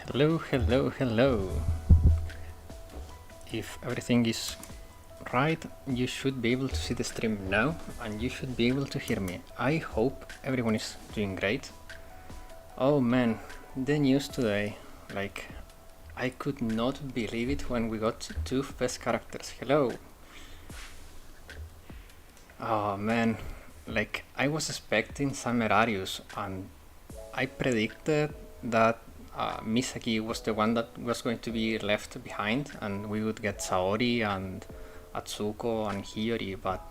Hello, hello, hello. If everything is right, you should be able to see the stream now and you should be able to hear me. I hope everyone is doing great. Oh man, the news today. Like, I could not believe it when we got two best characters. Hello. Oh man, like I was expecting some Arias and I predicted that Misaki was the one that was going to be left behind and we would get Saori and Atsuko and Hiyori, but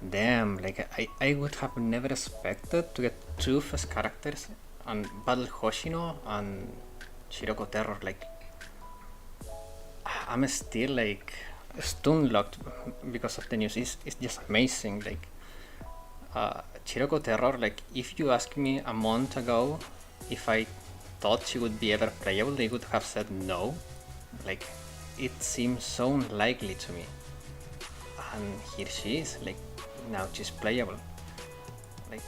damn, like I would have never expected to get two first characters and battle Hoshino and Shiroko Terror. Like, I'm still like stun locked because of the news. It's just amazing. Like, Chiroko Terror, like if you asked me a month ago if I thought she would be ever playable, they would have said no. Like, it seems so unlikely to me. And here she is, like now she's playable. Like,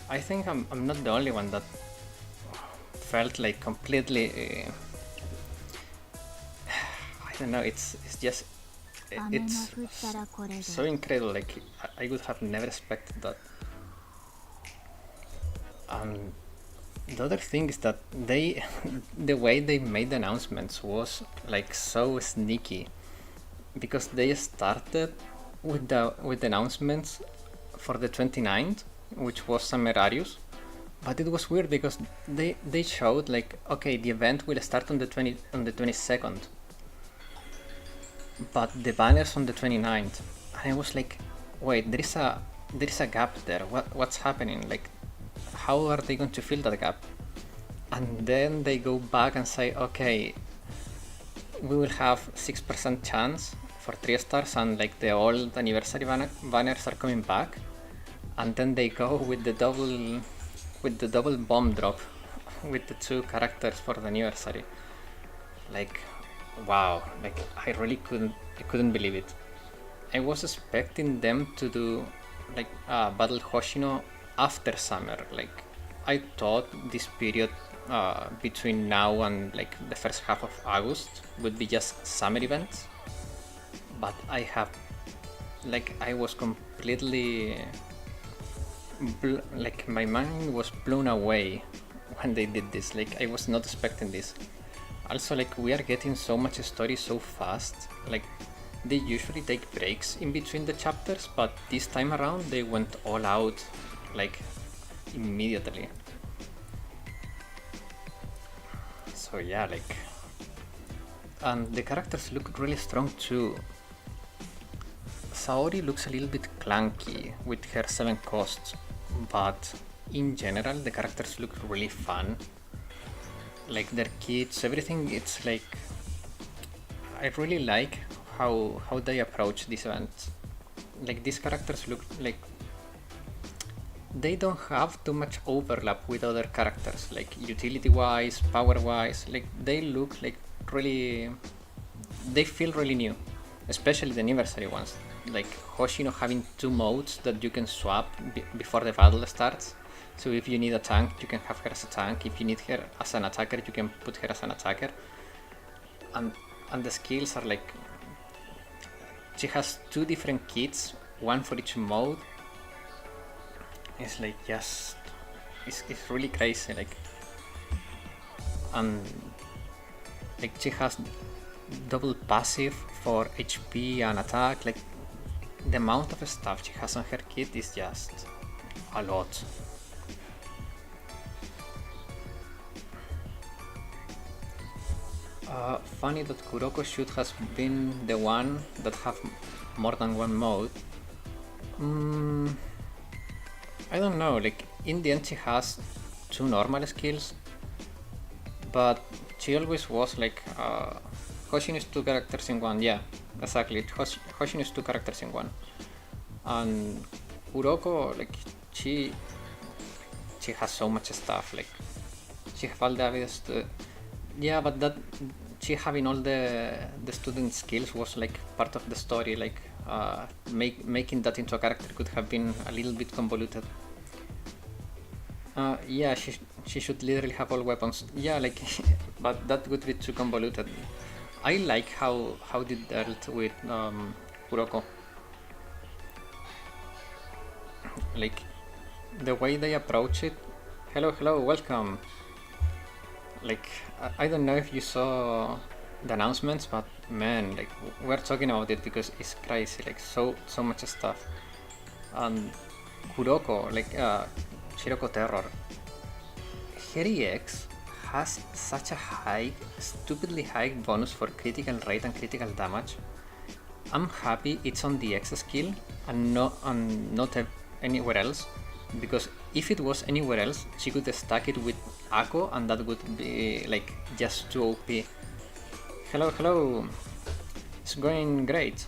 I think I'm not the only one that felt like completely I don't know, it's just it's so incredible. Like I would have never expected that. The other thing is that they the way they made the announcements was like so sneaky, because they started with the announcements for the 29th, which was Summer Arius. But it was weird because they showed like, okay, the event will start on the 22nd, but the banner's on the 29th, and I was like, wait, there is a gap there. What's happening? Like, how are they going to fill that gap? And then they go back and say, okay, we will have 6% chance for 3 stars, and like the old anniversary banners are coming back, and then they go with the double bomb drop with the two characters for the anniversary. Like, wow, like I really couldn't believe it. I was expecting them to do like Battle Hoshino after summer. Like, I thought this period between now and like the first half of August would be just summer events, but I was completely like my mind was blown away when they did this. Like, I was not expecting this. Also, like, we are getting so much story so fast. Like, they usually take breaks in between the chapters, but this time around they went all out like immediately. So yeah, like, and the characters look really strong too. Saori looks a little bit clunky with her 7 costs, but in general the characters look really fun. Like their kits, everything, it's like, I really like how they approach this event. Like, these characters look like they don't have too much overlap with other characters, like utility wise, power wise. Like, they look like really, they feel really new, especially the anniversary ones. Like Hoshino having 2 modes that you can swap before the battle starts. So if you need a tank, you can have her as a tank. If you need her as an attacker, you can put her as an attacker. And the skills are like, she has 2 different kits, one for each mode. It's like, just, it's really crazy. Like, and like she has double passive for HP and attack. Like, the amount of stuff she has on her kit is just a lot. Funny that Kuroko should have been the one that have more than one mode. I don't know, like, in the end she has 2 normal skills, but she always was like, Hoshin is 2 characters in one. Yeah, exactly, Hoshin is 2 characters in one. And Kuroko, like, she has so much stuff. Like, she have all the abilities to, yeah, but that she having all the student skills was like part of the story. Like, making that into a character could have been a little bit convoluted. Yeah, She should literally have all weapons. Yeah, like, but that would be too convoluted. I like how they dealt with Kuroko. Like, the way they approach it. Hello, welcome. Like, I don't know if you saw the announcements, but man, like, we're talking about it because it's crazy. Like, so much stuff. And Kuroko, like, Shiroko Terror. Her EX has such a high, stupidly high bonus for critical rate and critical damage. I'm happy it's on the X skill and not anywhere else, because if it was anywhere else, she could stack it with Ako and that would be like just too OP. Hello. It's going great.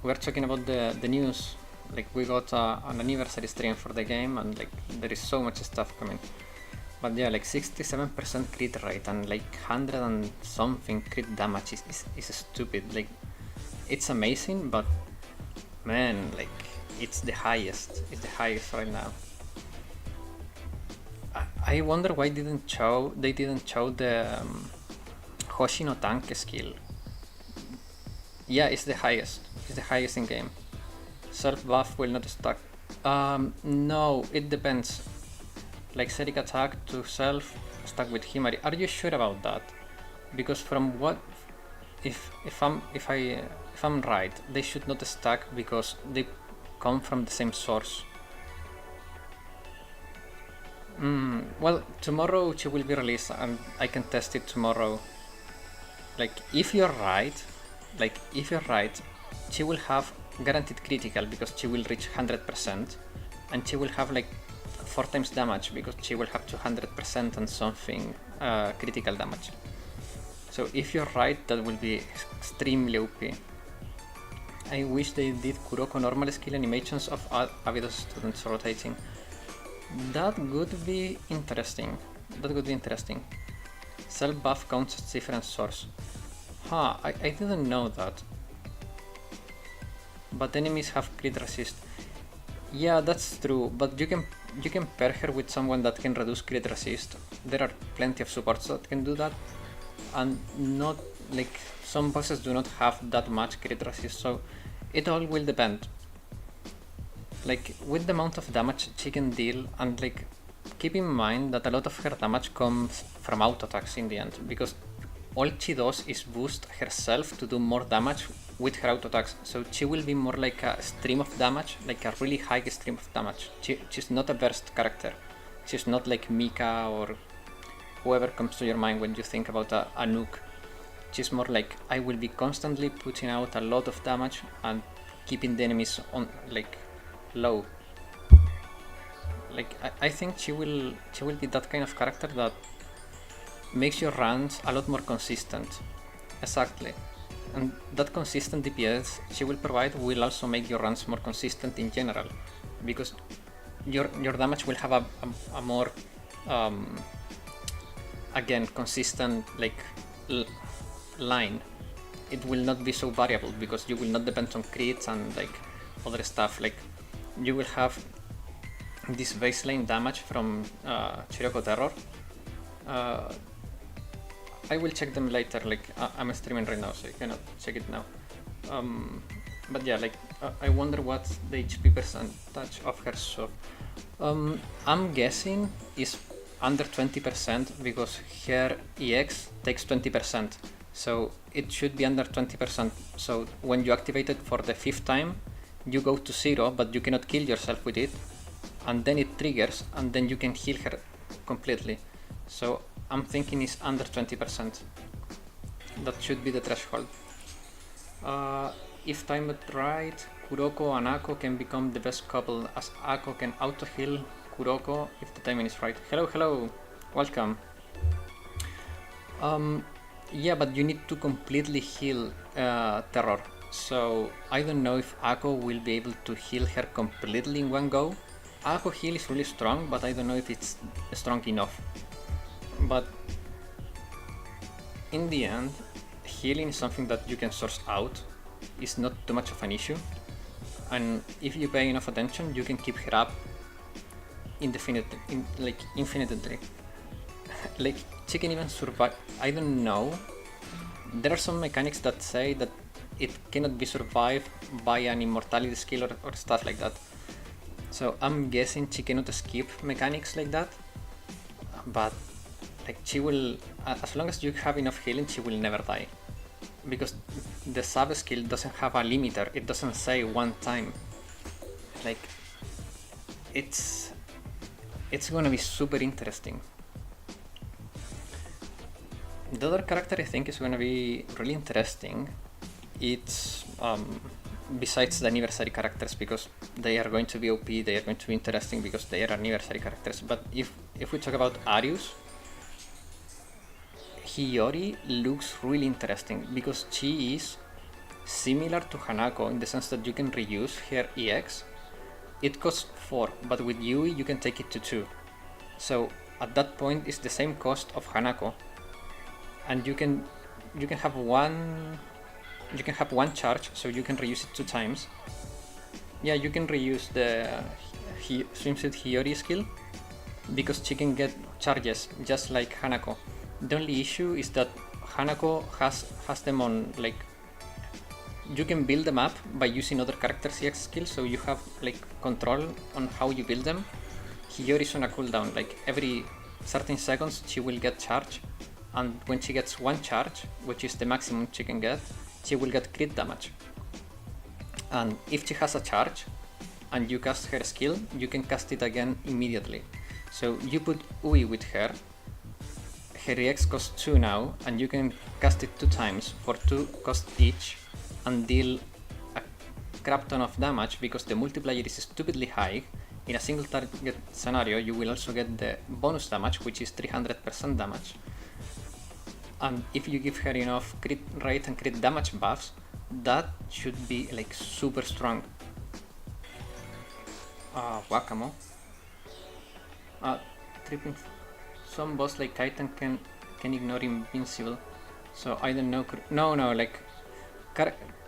We're talking about the news. Like, we got an anniversary stream for the game and like there is so much stuff coming. But yeah, like 67% crit rate and like 100 and something crit damage is stupid. Like, it's amazing, but man, like, it's the highest. It's the highest right now. I wonder why they didn't show the Hoshi no Tank skill. Yeah, it's the highest. It's the highest in game. Self buff will not stack. No, it depends. Like, static attack to self stack with Himari. Are you sure about that? Because from what, if I'm right, they should not stack because they come from the same source. Well, tomorrow she will be released and I can test it tomorrow. Like, if you're right, she will have guaranteed critical because she will reach 100%, and she will have like 4 times damage because she will have 200% and something critical damage. So if you're right, that will be extremely OP. I wish they did Kuroko normal skill animations of Avidos students rotating. That would be interesting. Self buff counts as different source. Huh, I didn't know that. But enemies have crit resist. Yeah, that's true, but you can pair her with someone that can reduce crit resist. There are plenty of supports that can do that, and not like some bosses do not have that much crit resist, so it all will depend. Like, with the amount of damage she can deal, and like, keep in mind that a lot of her damage comes from auto attacks in the end, because all she does is boost herself to do more damage with her auto attacks, so she will be more like a stream of damage, like a really high stream of damage. She's not a burst character. She's not like Mika or whoever comes to your mind when you think about a nuke. She's more like, I will be constantly putting out a lot of damage and keeping the enemies on like low. Like, I think she will be that kind of character that makes your runs a lot more consistent. Exactly. And that consistent DPS she will provide will also make your runs more consistent in general, because your damage will have a more again consistent like line. It will not be so variable because you will not depend on crits and like other stuff. Like, you will have this baseline damage from Shiroko Terror. I will check them later, like I'm streaming right now so you cannot check it now. But yeah, like I wonder what's the HP percentage of her sword. I'm guessing is under 20% because her EX takes 20%, so it should be under 20%. So when you activate it for the 5th time, you go to 0, but you cannot kill yourself with it, and then it triggers, and then you can heal her completely. So I'm thinking it's under 20%. That should be the threshold. If timed right, Kuroko and Ako can become the best couple, as Ako can auto-heal Kuroko if the timing is right. Hello, welcome. Yeah, but you need to completely heal Terror. So I don't know if Ako will be able to heal her completely in one go. Ako heal is really strong, but I don't know if it's strong enough. But in the end, healing is something that you can source out. It's not too much of an issue, and if you pay enough attention, you can keep her up infinitely. like she can even survive. I don't know. There are some mechanics that say that it cannot be survived by an immortality skill or stuff like that. So I'm guessing she cannot skip mechanics like that. But like she will, as long as you have enough healing, she will never die. Because the sub skill doesn't have a limiter. It doesn't say one time. Like it's gonna be super interesting. The other character I think is gonna be really interesting. It's besides the anniversary characters, because they are going to be OP, they are going to be interesting because they are anniversary characters. But if we talk about Arias, Hiyori looks really interesting because she is similar to Hanako in the sense that you can reuse her EX. It costs 4, but with Yui you can take it to 2. So at that point it's the same cost of Hanako, and you can have one charge, so you can reuse it 2 times. Yeah, you can reuse the swimsuit Hiyori skill because she can get charges just like Hanako. The only issue is that Hanako has them on, like, you can build them up by using other characters' EX skills, so you have like control on how you build them. Hiyori is on a cooldown, like every certain seconds she will get charge, and when she gets 1 charge, which is the maximum she can get, she will get crit damage. And if she has a charge and you cast her skill, you can cast it again immediately. So you put Ui with her EX costs 2 now, and you can cast it 2 times for 2 cost each and deal a crap ton of damage because the multiplier is stupidly high. In a single target scenario you will also get the bonus damage, which is 300% damage. And if you give her enough crit rate and crit damage buffs, that should be like super strong. Wakamo. Tripping. Some boss like Titan can ignore invincible. So I don't know. No, like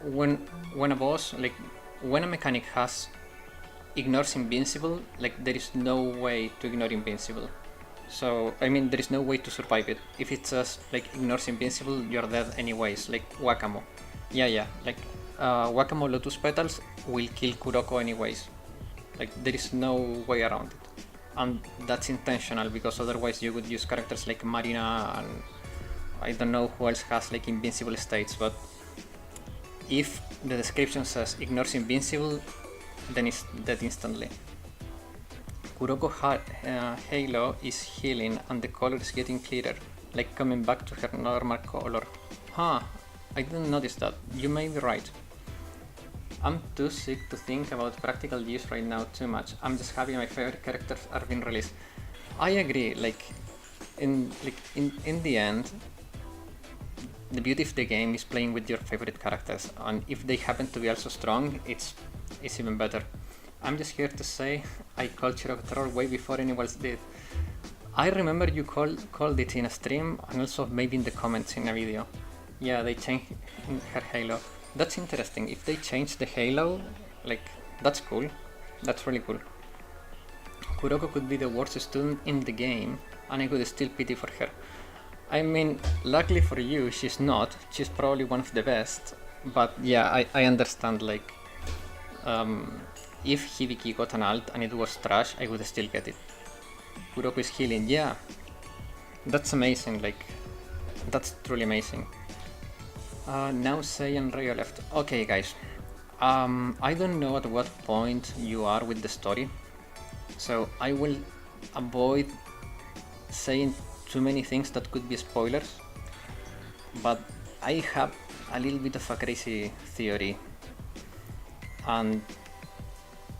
when a boss, like when a mechanic ignores invincible, like there is no way to ignore invincible. So I mean there is no way to survive it. If it just like ignores invincible, you're dead anyways. Like Wakamo. Yeah. Like Wakamo Lotus Petals will kill Kuroko anyways. Like there is no way around it. And that's intentional because otherwise you would use characters like Marina, and I don't know who else has like invincible states, but if the description says ignores invincible, then it's dead instantly. Kuroko Halo is healing and the color is getting clearer, like coming back to her normal color. Huh, I didn't notice that. You may be right. I'm too sick to think about practical use right now too much. I'm just happy my favorite characters are being released. I agree, like in the end, the beauty of the game is playing with your favorite characters, and if they happen to be also strong, it's even better. I'm just here to say I called Shiro Terror way before anyone else did. I remember you called it in a stream and also maybe in the comments in a video. Yeah, they changed her Halo. That's interesting. If they change the Halo, like, that's cool. That's really cool. Kuroko could be the worst student in the game, and I could still pity for her. I mean, luckily for you, she's not. She's probably one of the best. But yeah, I understand, like, if Hibiki got an ult and it was trash, I would still get it. Kuroko is healing, yeah. That's amazing, like, that's truly amazing. Now Sei and Ryo left. Okay guys, I don't know at what point you are with the story, so I will avoid saying too many things that could be spoilers, but I have a little bit of a crazy theory, and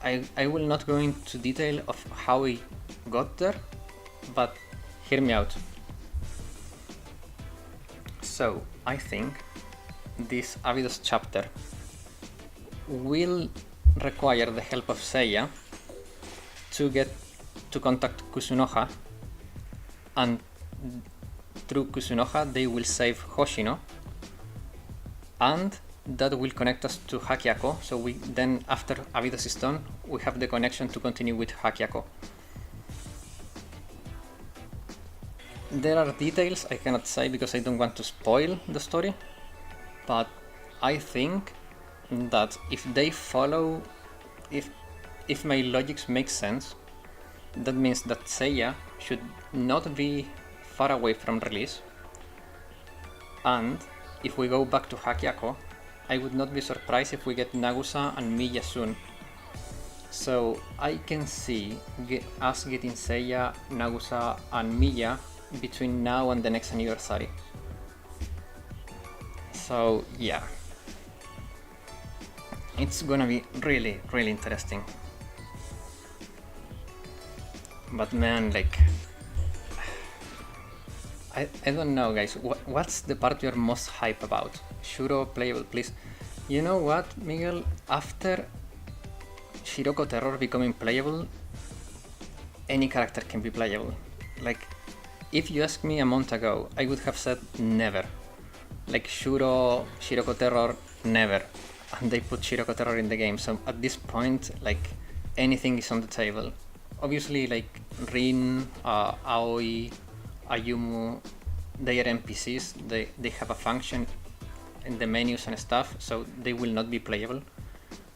I will not go into detail of how I got there, but hear me out. So I think this Abydos chapter will require the help of Seiya to contact Kusunoha, and through Kusunoha they will save Hoshino, and that will connect us to Hakyako, so we then, after Abydos is done, we have the connection to continue with Hakyako. There are details I cannot say because I don't want to spoil the story, but I think that if they follow, if my logics make sense, that means that Seiya should not be far away from release, and if we go back to Hakyako, I would not be surprised if we get Nagusa and Miya soon. So I can see us getting Seiya, Nagusa and Miya between now and the next anniversary. So yeah, it's gonna be really, really interesting. But man, like, I don't know, guys. What's the part you're most hype about? Shuro playable, please. You know what, Miguel? After Shiroko Terror becoming playable, any character can be playable. Like, if you asked me a month ago, I would have said never. Like, Shiroko Terror, never. And they put Shiroko Terror in the game, so at this point, like, anything is on the table. Obviously, like, Rin, Aoi, Ayumu, they are NPCs, they have a function in the menus and stuff, so they will not be playable.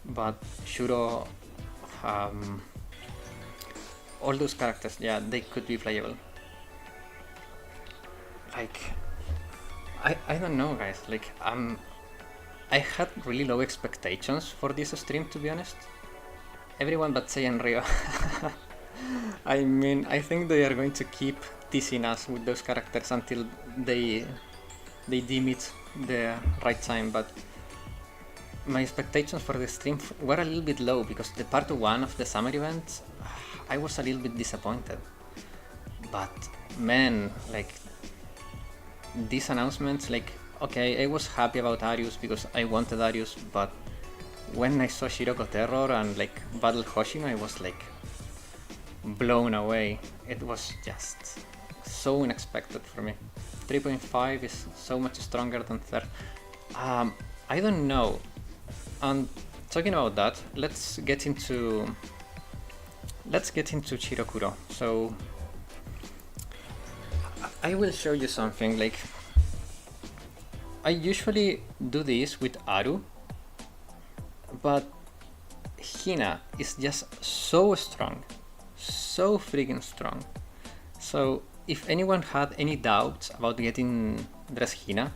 But Shuro, all those characters, yeah, they could be playable. Like, I don't know, guys, like, I had really low expectations for this stream, to be honest. Everyone but Sei and Rio. I mean, I think they are going to keep teasing us with those characters until they deem it the right time, but my expectations for the stream were a little bit low because the part 1 of the summer event, I was a little bit disappointed. But man, like, these announcements, like, okay, I was happy about Arius because I wanted Arius, but when I saw Shiroko Terror and like Battle Hoshino, I was like blown away. It was just so unexpected for me. 3.5 is so much stronger than third. I don't know. And talking about that, let's get into Chirokuro. So I will show you something. Like, I usually do this with Aru, but Hina is just so strong, so freaking strong. So if anyone had any doubts about getting Dress Hina,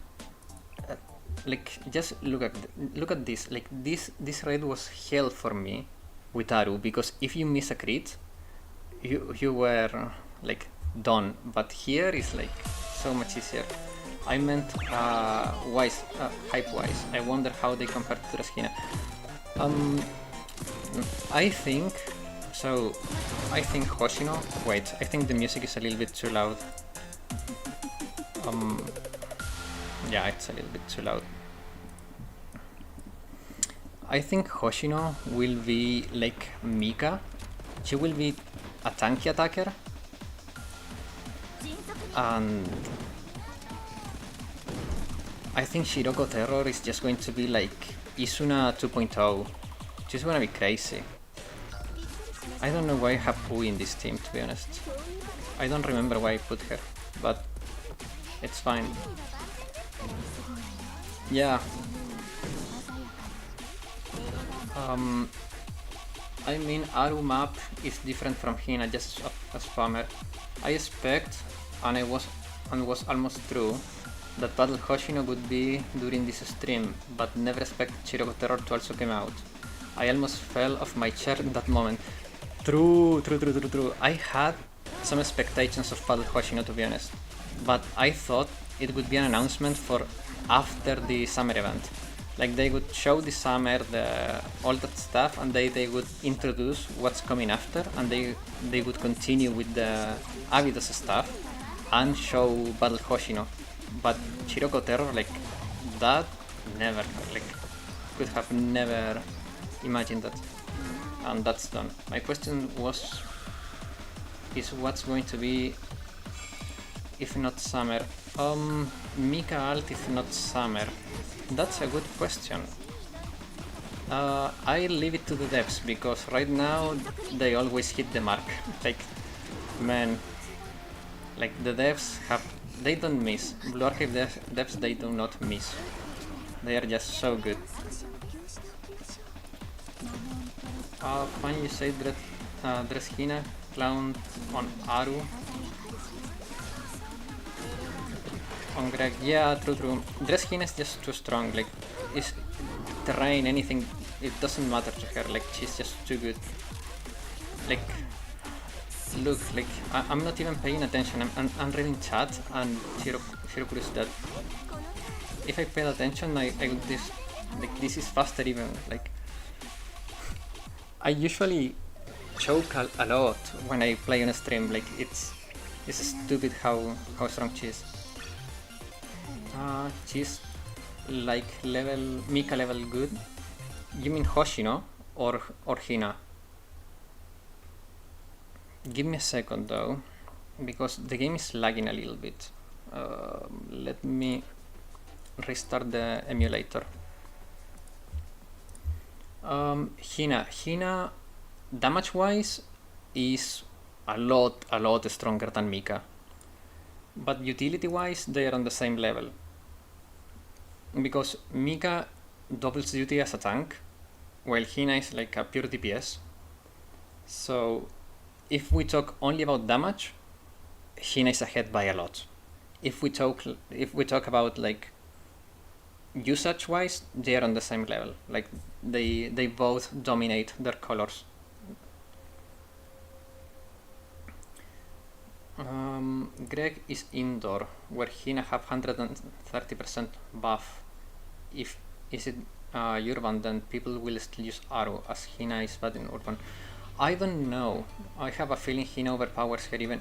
like, just look at this. Like, this raid was hell for me with Aru, because if you miss a crit, you were like done. But here is like so much easier. I meant hype wise. I wonder how they compare to Dress Hina. I think Hoshino. Wait, I think the music is a little bit too loud. Yeah, it's a little bit too loud. I think Hoshino will be like Mika. She will be a tanky attacker, and I think Shiroko Terror is just going to be like Isuna 2.0. She's gonna be crazy. I don't know why I have Ui in this team, to be honest. I don't remember why I put her, but it's fine. Yeah. I mean, Aru map is different from Hina, just a spammer. I expect, and was almost true, that Battle Hoshino would be during this stream, but never expect Shiroko Terror to also come out. I almost fell off my chair in that moment. True. I had some expectations of Battle Hoshino, to be honest, but I thought it would be an announcement for after the summer event. Like, they would show the summer, all that stuff, and they would introduce what's coming after, and they would continue with the Abydos stuff and show Battle Hoshino. But Shiroko Terror, like, that, never, like, could have never imagined that. And that's done. My question is what's going to be if not summer? Mika alt if not summer? That's a good question. I leave it to the devs, because right now they always hit the mark. Like, man, Like the devs they don't miss. Blue Archive devs, they do not miss. They are just so good. Fine, you say Dreskina, clown on Aru. On Greg, yeah, true. Dreskina is just too strong, like, is terrain, anything, it doesn't matter to her, like, she's just too good. Like, look, like, I'm not even paying attention, I'm reading chat, and Shirokuru is dead. If I paid attention, I would this is faster even, like, I usually choke a lot when I play on a stream, like, it's stupid how strong she is. She's like Mika level good. You mean Hoshino or Hina? Give me a second though, because the game is lagging a little bit. Let me restart the emulator. Hina damage wise is a lot stronger than Mika, but utility wise they are on the same level, because Mika doubles duty as a tank while Hina is like a pure DPS. So if we talk only about damage, Hina is ahead by a lot. If we talk about like usage wise, they are on the same level, like they both dominate their colors. Greg is indoor, where Hina have 130% buff. If is it urban, then people will still use Aru, as Hina is bad in urban. I don't know. I have a feeling Hina overpowers her even.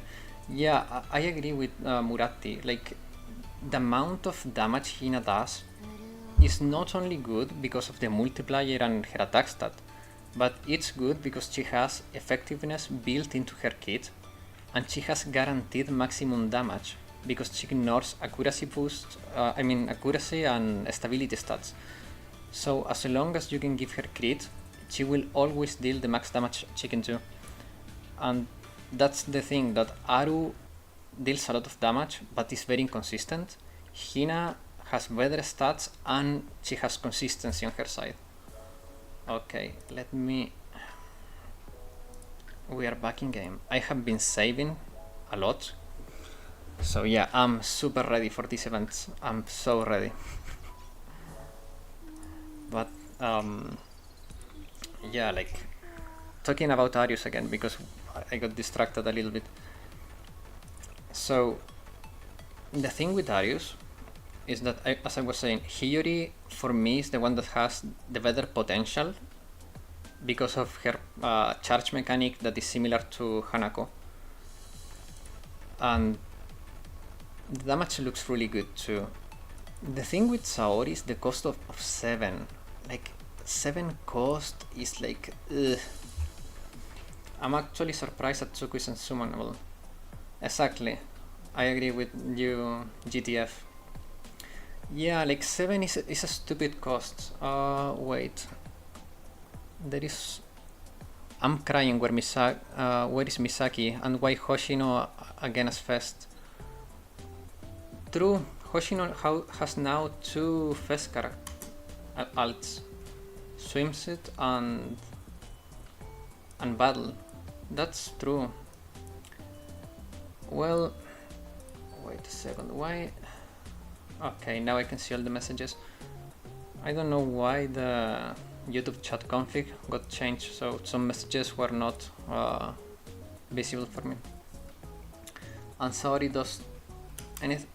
Yeah, I agree with Muratti. Like, the amount of damage Hina does is not only good because of the multiplier and her attack stat, but it's good because she has effectiveness built into her kit, and she has guaranteed maximum damage because she ignores accuracy boost, accuracy and stability stats. So as long as you can give her crit, she will always deal the max damage she can do. And that's the thing, that Aru deals a lot of damage but is very inconsistent. Hina has better stats and she has consistency on her side. Okay, we are back in game. I have been saving a lot, so yeah, I'm super ready for these events. I'm so ready. But yeah, like, talking about Arius again, because I got distracted a little bit. So the thing with Arius is that, as I was saying, Hiyori for me is the one that has the better potential because of her charge mechanic that is similar to Hanako. And the damage looks really good too. The thing with Saori is the cost of 7. Like, 7 cost is like, ugh. I'm actually surprised that Tsuku isn't summonable. Exactly. I agree with you, GTF. Yeah, like 7 is a stupid cost. Wait. There is... I'm crying where is Misaki, and why Hoshino again as Fest? True, Hoshino has now 2 Fest alts. Swimsuit and Battle. That's true. Well, wait a second, why? Okay, now I can see all the messages. I don't know why the YouTube chat config got changed, so some messages were not visible for me. And Saori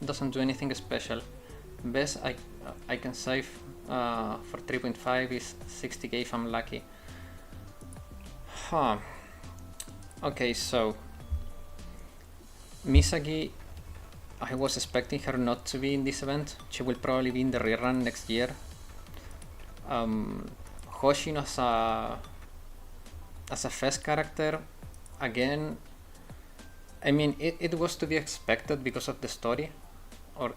doesn't do anything special. Best I can save for 3.5 is 60k if I'm lucky. Huh. Okay, so Misaki, I was expecting her not to be in this event. She will probably be in the rerun next year. Hoshino as a Fest character, again, I mean, it was to be expected because of the story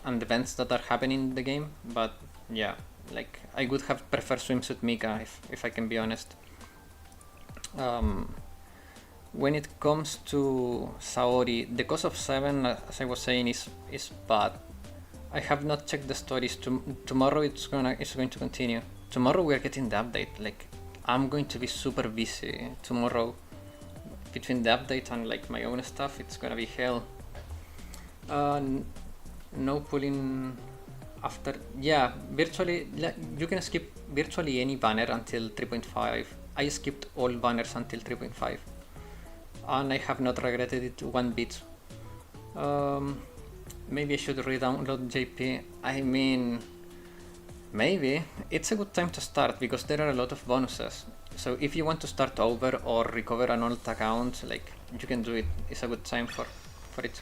and events that are happening in the game, but yeah, like, I would have preferred Swimsuit Mika if I can be honest. when it comes to Saori, the cost of 7, as I was saying, is bad. I have not checked the stories. Tomorrow it's going to continue. Tomorrow we are getting the update. Like, I'm going to be super busy tomorrow. Between the update and like my own stuff, it's gonna be hell. No pulling after. Yeah, virtually you can skip virtually any banner until 3.5. I skipped all banners until 3.5, and I have not regretted it one bit. Maybe I should re-download JP. I mean, maybe it's a good time to start because there are a lot of bonuses. So if you want to start over or recover an old account, like, you can do it. It's a good time for it.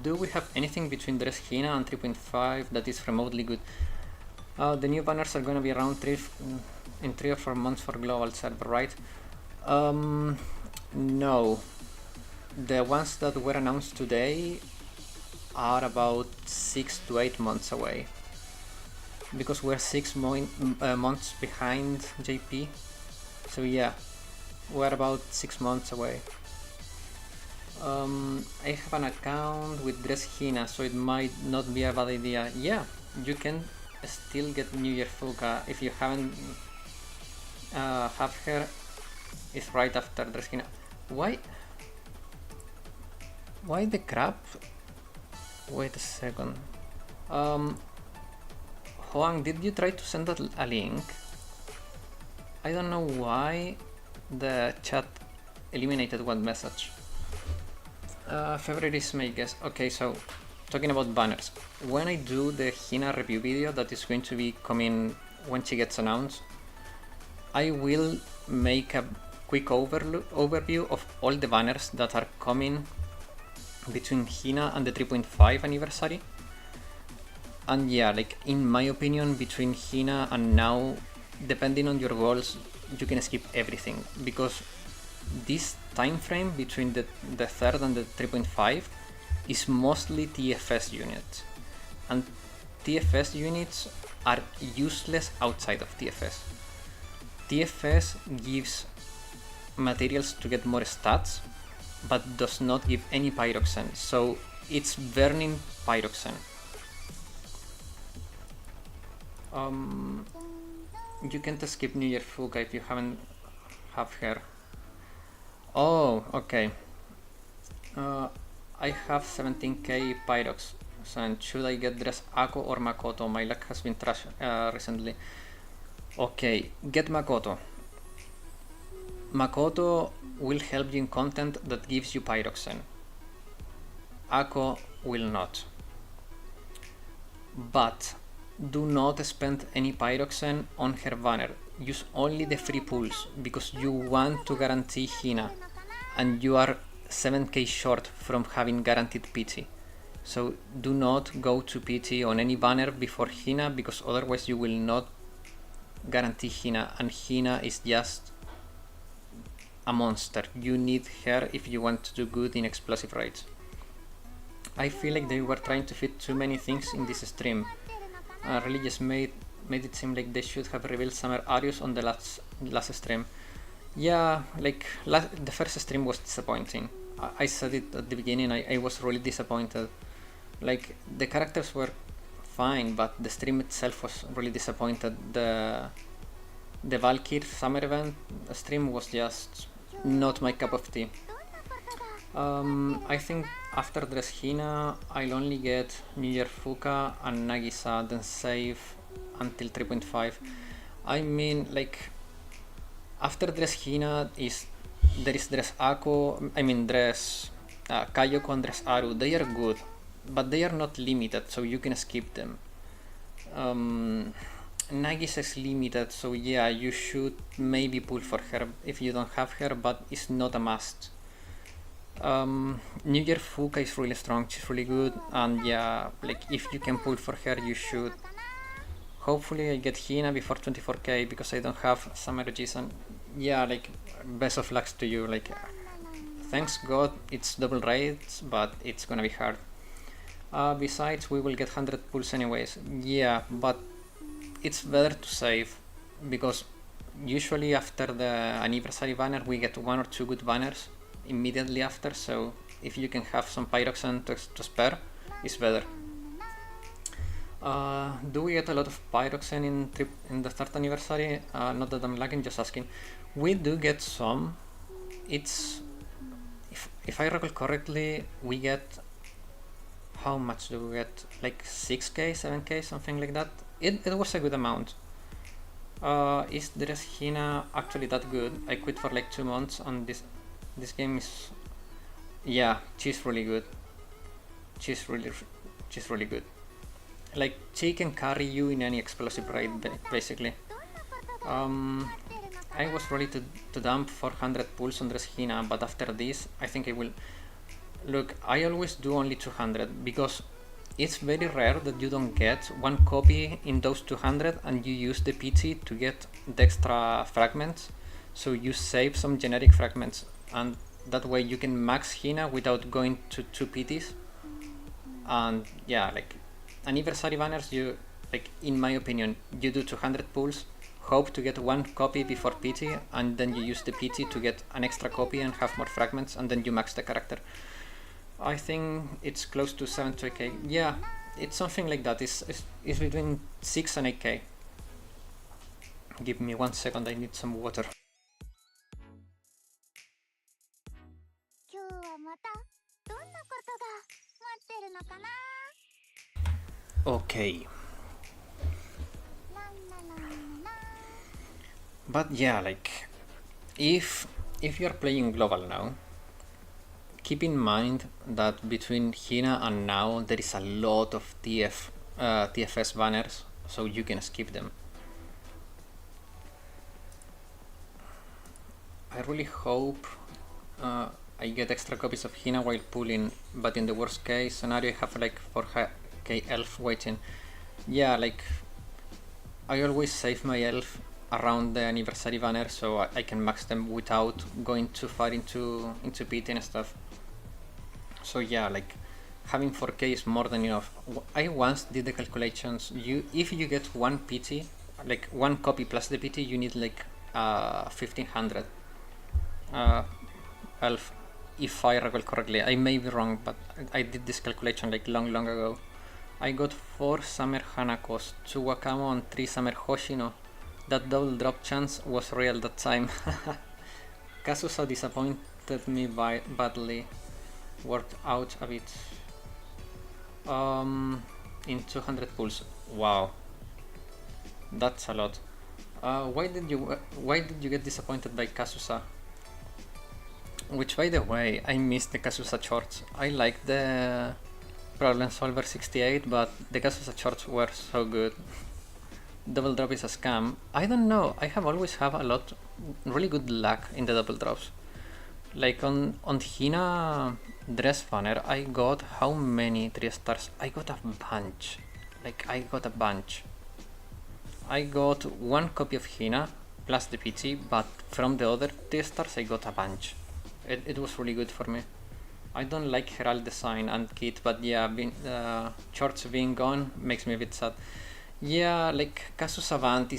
Do we have anything between Dress Hina and 3.5 that is remotely good? The new banners are gonna be around in 3 or 4 months for global server, right? No. The ones that were announced today are about 6 to 8 months away. Because we're 6 months behind JP. So yeah, we're about 6 months away. I have an account with Dress Hina, so it might not be a bad idea. Yeah, you can still get New Year Fuka if you haven't have her. It's right after Dress Hina. Why the crap? Wait a second. Hoang, did you try to send a link? I don't know why the chat eliminated one message. February is my guess. Okay, so talking about banners. When I do the Hina review video that is going to be coming when she gets announced, I will make a quick overview of all the banners that are coming between Hina and the 3.5 anniversary. And yeah, like, in my opinion, between Hina and now, depending on your goals, you can skip everything, because this time frame between the 3rd and the 3.5 is mostly TFS units, and TFS units are useless outside of TFS. TFS gives materials to get more stats, but does not give any pyroxene, so it's burning pyroxene. You can't skip New Year Fuka if you haven't have her. Oh, okay. I have 17k pyrox, and should I get Dress Ako or Makoto? My luck has been trash recently. Okay, get Makoto. Makoto will help you in content that gives you pyroxene. Ako will not. But do not spend any pyroxene on her banner. Use only the free pulls, because you want to guarantee Hina, and you are 7k short from having guaranteed PT. So do not go to PT on any banner before Hina, because otherwise you will not guarantee Hina, and Hina is just a monster. You need her if you want to do good in explosive raids. I feel like they were trying to fit too many things in this stream. Really just made it seem like they should have revealed Summer Arias on the last stream. Yeah, like, the first stream was disappointing. I said it at the beginning, I was really disappointed. Like, the characters were fine, but the stream itself was really disappointed. The Valkyrie summer event stream was just not my cup of tea. I think after Dress Hina, I'll only get New Year Fuka and Nagisa, then save until 3.5. I mean, like, after Dress Hina there is Dress Ako, Dress Kayoko and Dress Aru. They are good, but they are not limited, so you can skip them. Nagisa is limited, so yeah, you should maybe pull for her if you don't have her, but it's not a must. New Year Fuka is really strong, she's really good, and yeah, like, if you can pull for her, you should. Hopefully I get Hina before 24k, because I don't have Summer G's, and yeah, like, best of luck to you. Like, thanks God it's double raids, but it's gonna be hard. Besides, we will get 100 pulls anyways. Yeah, but it's better to save, because usually after the anniversary banner we get 1 or 2 good banners immediately after, so if you can have some Pyroxene to spare, it's better. Do we get a lot of Pyroxene in the third anniversary? Not that I'm lagging, just asking. We do get some. It's, if I recall correctly, we get, how much do we get? Like 6k, 7k, something like that. It was a good amount. Is Dresgina actually that good? I quit for like 2 months and this game is, yeah, she's really good. She's really good. Like, she can carry you in any explosive raid, basically. I was ready to dump 400 pulls on Dresgina, but after this, I think I will. Look, I always do only 200 because it's very rare that you don't get one copy in those 200 and you use the PT to get the extra fragments. So you save some generic fragments and that way you can max Hina without going to 2 PTs. And yeah, like anniversary banners, you, like, in my opinion, you do 200 pulls, hope to get one copy before PT, and then you use the PT to get an extra copy and have more fragments, and then you max the character. I think it's close to 7 to 8k. Yeah, it's something like that. It's between 6 and 8k. Give me 1 second, I need some water. Okay. But yeah, like, if you're playing global now, keep in mind that between Hina and now there is a lot of TFS banners, so you can skip them. I really hope I get extra copies of Hina while pulling, but in the worst case scenario I have like 4k elf waiting. Yeah, like, I always save my elf around the anniversary banner so I can max them without going too far into PT and stuff. So yeah, like, having 4k is more than enough. I once did the calculations. If you get one PT, like one copy plus the PT, you need like 1500 elf, if I recall correctly. I may be wrong, but I did this calculation like long ago. I got 4 Summer Hanakos, 2 Wakamo and 3 Summer Hoshino. That double drop chance was real that time. Kazusa disappointed me badly. Worked out a bit. In 200 pulls. Wow, that's a lot. Why did you get disappointed by Kazusa? Which, by the way, I missed the Kazusa shorts. I like the Problem Solver 68, but the Kazusa shorts were so good. Double drop is a scam. I don't know. I have always have a lot, really good luck in the double drops. Like on Hina dress banner, I got how many 3 stars? I got a bunch. Like, I got a bunch. I got 1 copy of Hina plus the PT, but from the other 3 stars I got a bunch. It was really good for me. I don't like Herald design and kit, but yeah, shorts being gone makes me a bit sad. Yeah, like, Kazusa Vant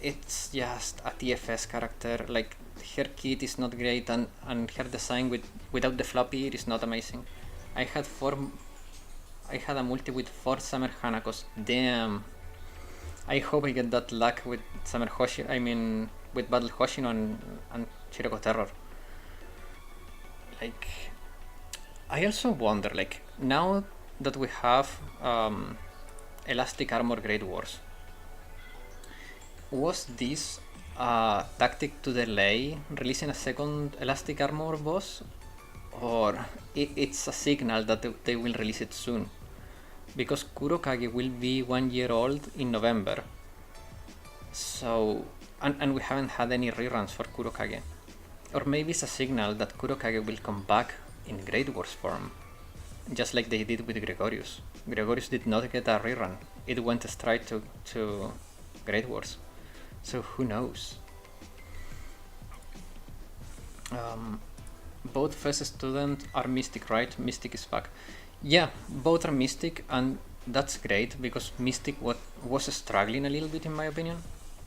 it's just a TFS character. Like, her kit is not great and her design without the floppy is not amazing. I had a multi with 4 Summer Hanakos. Damn. I hope I get that luck with Summer Hoshi. I mean, with Battle Hoshino and Shiroko Terror. Like, I also wonder, like, now that we have Elastic Armor Great Wars, was this a tactic to delay releasing a second Elastic Armor boss, or it's a signal that they will release it soon? Because Kurokage will be 1 year old in November, so and we haven't had any reruns for Kurokage. Or maybe it's a signal that Kurokage will come back in Great Wars form, just like they did with Gregorius. Gregorius did not get a rerun, it went straight to Great Wars. So who knows? Both first student are Mystic, right? Mystic is back. Yeah, both are Mystic, and that's great because Mystic was struggling a little bit in my opinion.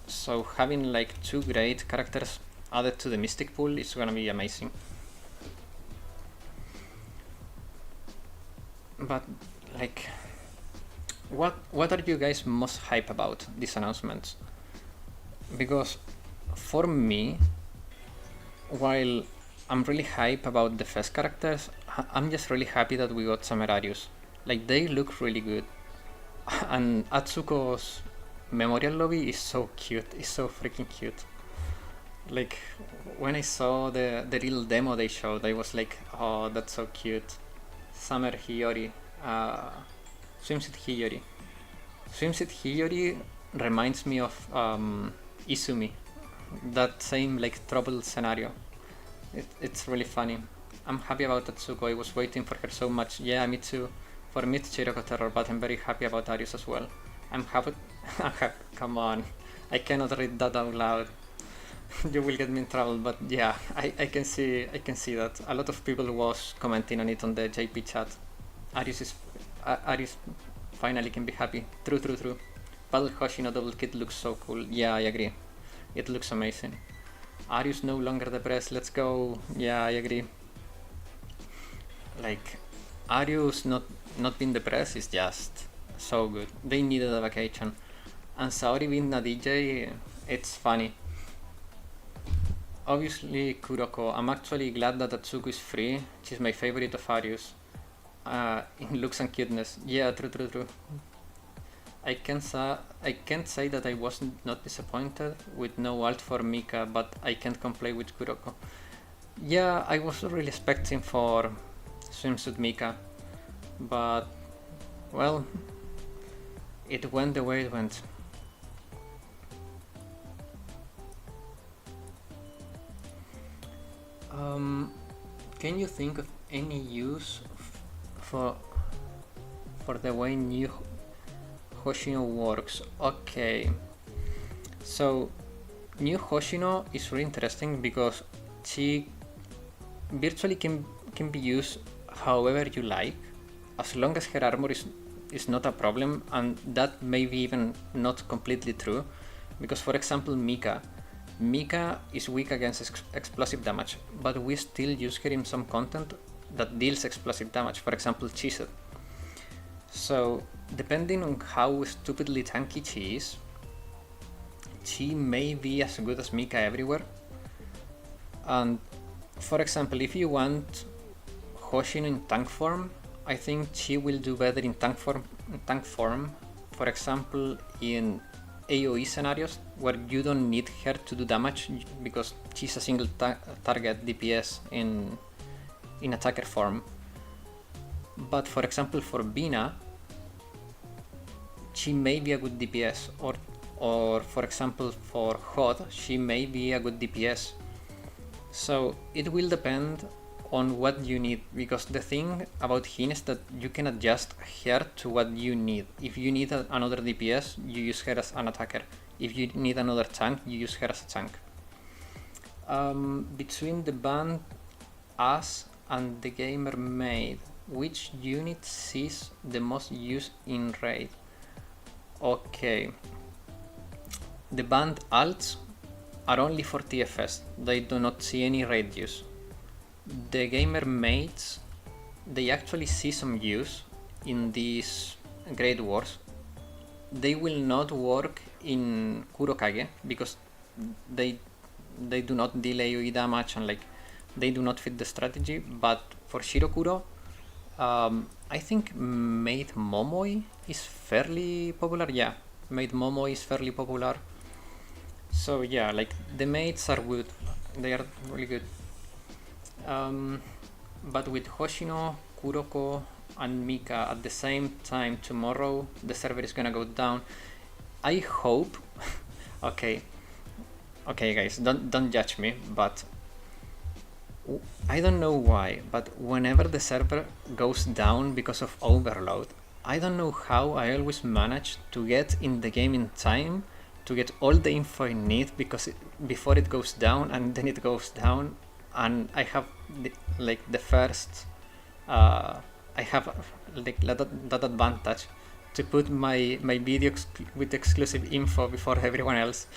So having like 2 great characters added to the Mystic pool is gonna be amazing. But like, what are you guys most hype about these announcements? Because for me, while I'm really hype about the first characters, I'm just really happy that we got some Arias. Like, they look really good. And Atsuko's memorial lobby is so cute. It's so freaking cute. Like, when I saw the little demo they showed, I was like, oh, that's so cute. Summer Hiyori. Swimsuit Hiyori. Swimsuit Hiyori reminds me of Izumi. That same like trouble scenario. It's really funny. I'm happy about Atsuko. I was waiting for her so much. Yeah, me too. For me, it's Chiroko Terror, but I'm very happy about Arius as well. I'm happy. Come on, I cannot read that out loud. You will get me in trouble. But yeah, I can see that a lot of people was commenting on it on the JP chat. Arius finally can be happy. True. Battle Hoshino double kit looks so cool. Yeah, I agree. It looks amazing. Arius no longer depressed. Let's go. Yeah, I agree. Like, Arius not being depressed is just so good. They needed a vacation. And Saori being a DJ, it's funny. Obviously, Kuroko. I'm actually glad that Atsuko is free. She's my favorite of Arius. In looks and cuteness. Yeah, true. I can't say that I was not disappointed with no ult for Mika, but I can't complain with Kuroko. Yeah, I was really expecting for Swimsuit Mika, but well, it went the way it went. Can you think of any use for the way new Hoshino works? Okay, so new Hoshino is really interesting because she virtually can be used however you like, as long as her armor is not a problem, and that may be even not completely true, because for example Mika is weak against explosive damage, but we still use her in some content that deals explosive damage, for example Chisel. So depending on how stupidly tanky she is, she may be as good as Mika everywhere. And for example, if you want Hoshino in tank form, I think she will do better in tank form. For example, in AoE scenarios where you don't need her to do damage because she's a single target DPS in attacker form. But for example, for Bina, she may be a good DPS, or for example for Hod, she may be a good DPS. So it will depend on what you need, because the thing about Hin is that you can adjust her to what you need. If you need another DPS, you use her as an attacker. If you need another tank, you use her as a tank. Between the band As and the Gamer Maid, which unit sees the most use in raid? Okay, the band alts are only for TFS, they do not see any raid use. The Gamer Mates, they actually see some use in these Great Wars. They will not work in Kurokage because they do not deal AoE damage and like they do not fit the strategy. But for Shirokuro, I think Maid Momoi is fairly popular. Yeah, Maid Momoi is fairly popular. So yeah, like the mates are good. They are really good. But with Hoshino, Kuroko, and Mika at the same time tomorrow, the server is gonna go down. I hope. Okay, guys, don't judge me, but I don't know why, but whenever the server goes down because of overload, I don't know how I always manage to get in the game in time to get all the info I need before it goes down, and then it goes down, and I have the first I have like that advantage to put my video with exclusive info before everyone else.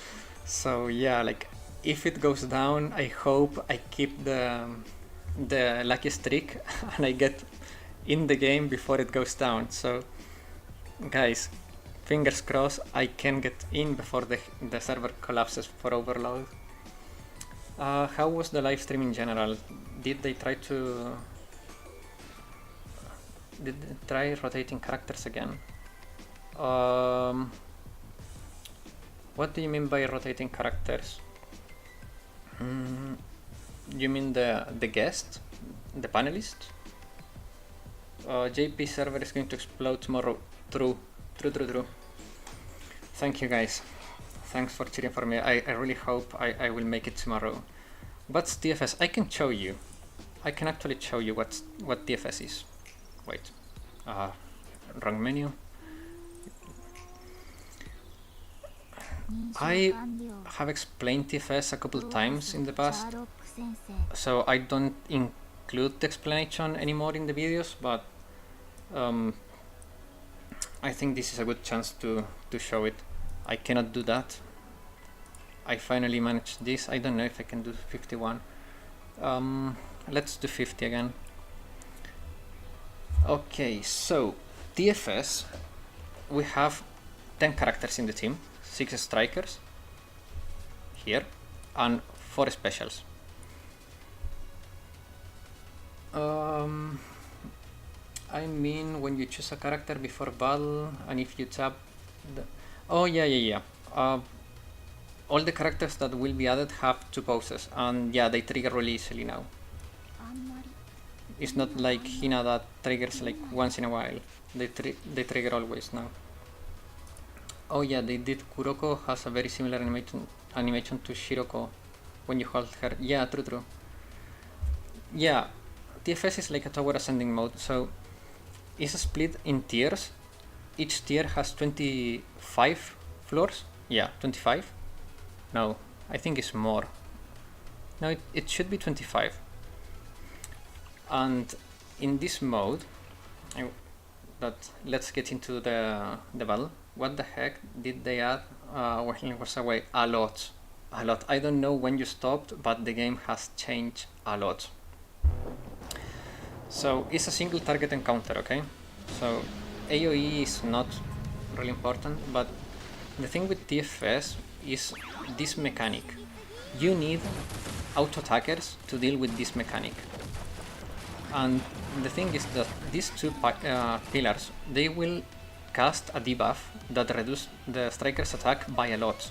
So yeah, like if it goes down, I hope I keep the lucky streak and I get in the game before it goes down. So guys, fingers crossed I can get in before the server collapses for overload. How was the live stream in general? Did they try rotating characters again? What do you mean by rotating characters? You mean the guest? The panelist? JP server is going to explode tomorrow. True. Thank you guys. Thanks for cheering for me. I really hope I will make it tomorrow. What's DFS? I can show you. I can actually show you what DFS is. Wait. Wrong menu. I have explained TFS a couple times in the past, so I don't include the explanation anymore in the videos, but I think this is a good chance to show it. I cannot do that. I finally managed this. I don't know if I can do 51. Let's do 50 again. Okay, so TFS, we have 10 characters in the team, 6 strikers here, and 4 specials. I mean, when you choose a character before battle, and if you tap the... Oh, yeah. All the characters that will be added have 2 poses, and yeah, they trigger really easily now. It's not like Hina that triggers like once in a while. They trigger always now. Oh yeah, they did. Kuroko has a very similar animation to Shiroko when you hold her. Yeah, true. Yeah, TFS is like a tower ascending mode, so it's split in tiers. Each tier has 25 floors. Yeah, 25. No, I think it's more. No, it should be 25. And in this mode, let's get into the battle. What the heck did they add when it was away? A lot. I don't know when you stopped, but the game has changed a lot. So it's a single target encounter, okay? So AoE is not really important, but the thing with TFS is this mechanic. You need auto attackers to deal with this mechanic. And the thing is that these 2 pillars, they will cast a debuff that reduces the striker's attack by a lot.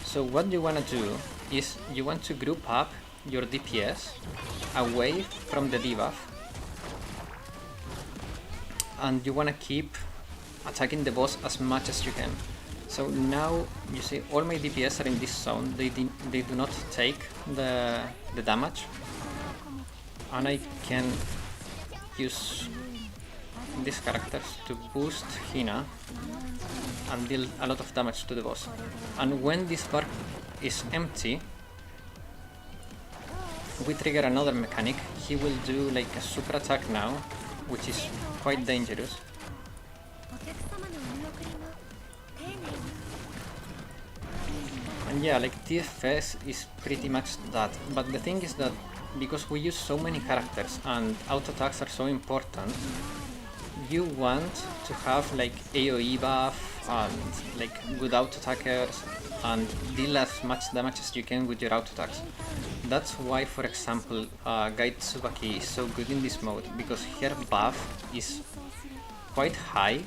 So what you want to do is you want to group up your DPS away from the debuff, and you want to keep attacking the boss as much as you can. So now you see all my DPS are in this zone. They do not take the damage, and I can use these characters to boost Hina and deal a lot of damage to the boss. And when this bar is empty, we trigger another mechanic. He will do like a super attack now, which is quite dangerous. And yeah, like TFS is pretty much that, but the thing is that because we use so many characters and auto attacks are so important, you want to have like AoE buff and like good auto attackers and deal as much damage as you can with your auto attacks. That's why, for example, Guide Tsubaki is so good in this mode, because her buff is quite high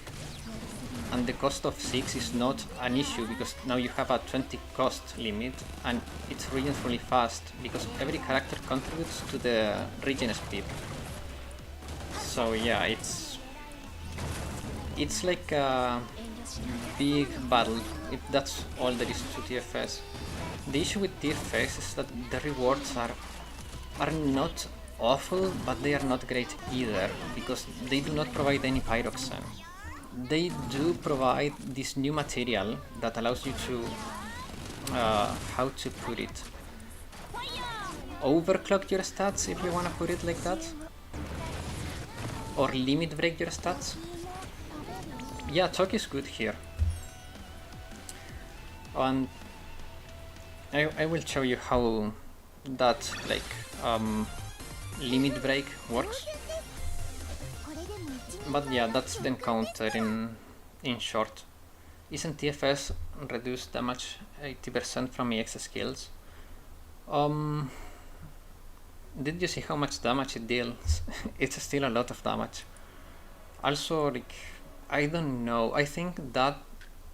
and the cost of 6 is not an issue, because now you have a 20 cost limit and it's regens really fast because every character contributes to the regen speed. So yeah, it's like a big battle. That's all there is to TFS. The issue with TFS is that the rewards are not awful, but they are not great either, because they do not provide any pyroxene. They do provide this new material that allows you to, how to put it, overclock your stats, if you want to put it like that, or limit break your stats. Yeah, talk is good here. And I will show you how that like limit break works. But yeah, that's the encounter in short. Isn't TFS reduced damage 80% from EX skills? Did you see how much damage it deals? It's still a lot of damage. Also, like, I don't know. I think that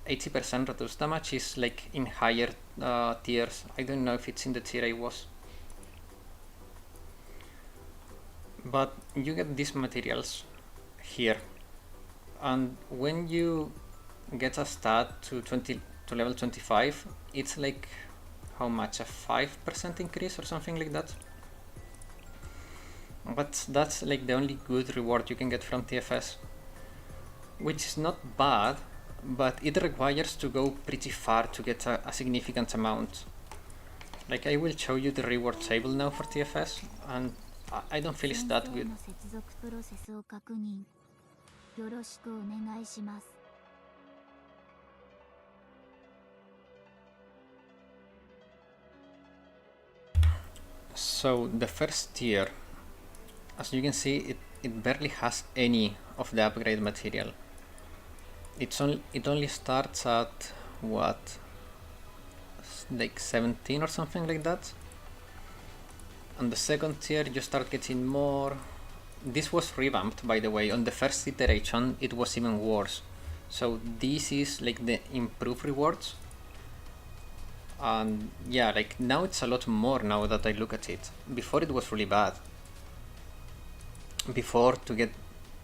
80% reduced damage is like in higher tiers. I don't know if it's in the tier I was. But you get these materials here, and when you get a stat to level 25, it's like how much, a 5% increase or something like that. But that's like the only good reward you can get from TFS, which is not bad, but it requires to go pretty far to get a significant amount. Like, I will show you the reward table now for TFS, and I don't feel it's that good. So the first tier, as you can see, it barely has any of the upgrade material. It only starts at what, like 17 or something like that. On the second tier you start getting more. This was revamped, by the way. On the first iteration it was even worse. So this is like the improved rewards. And yeah, like now it's a lot more now that I look at it. Before it was really bad. Before, to get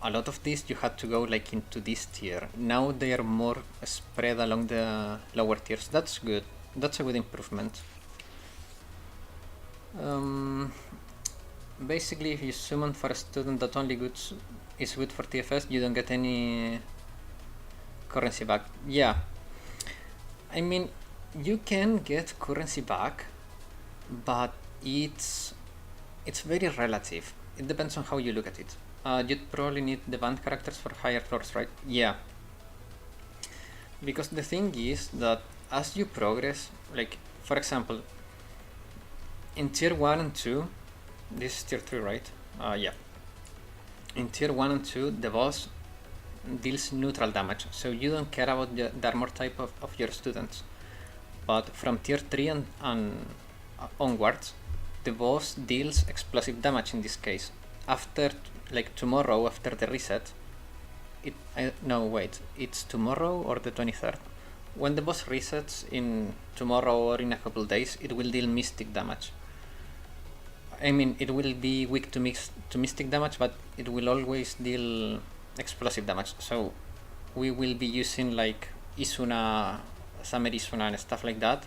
a lot of this you had to go like into this tier. Now they are more spread along the lower tiers. That's good. That's a good improvement. Basically, if you summon for a student that only is good for TFS, you don't get any currency back. Yeah, I mean, you can get currency back, but it's very relative. It depends on how you look at it. You'd probably need the band characters for higher floors, right? Yeah. Because the thing is that as you progress, like, for example, in tier 1 and 2, this is tier 3, right? Yeah. In tier 1 and 2, the boss deals neutral damage, so you don't care about the armor type of your students. But from tier 3 and onwards, the boss deals explosive damage in this case. After, like tomorrow, after the reset, no wait, it's tomorrow or the 23rd? When the boss resets in tomorrow or in a couple days, it will deal mystic damage. I mean, it will be weak to mystic damage, but it will always deal explosive damage. So we will be using like Isuna, Summer Isuna and stuff like that.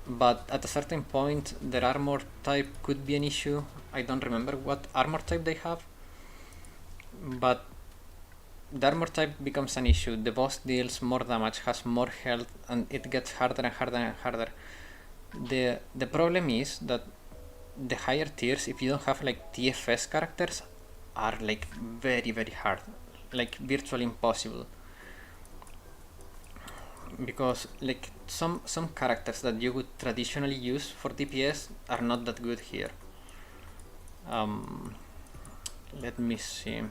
But at a certain point, their armor type could be an issue. I don't remember what armor type they have, but the armor type becomes an issue. The boss deals more damage, has more health, and it gets harder and harder and harder. The problem is that the higher tiers, if you don't have like TFS characters, are like very hard, like virtually impossible. Because like some characters that you would traditionally use for DPS are not that good here. Let me see.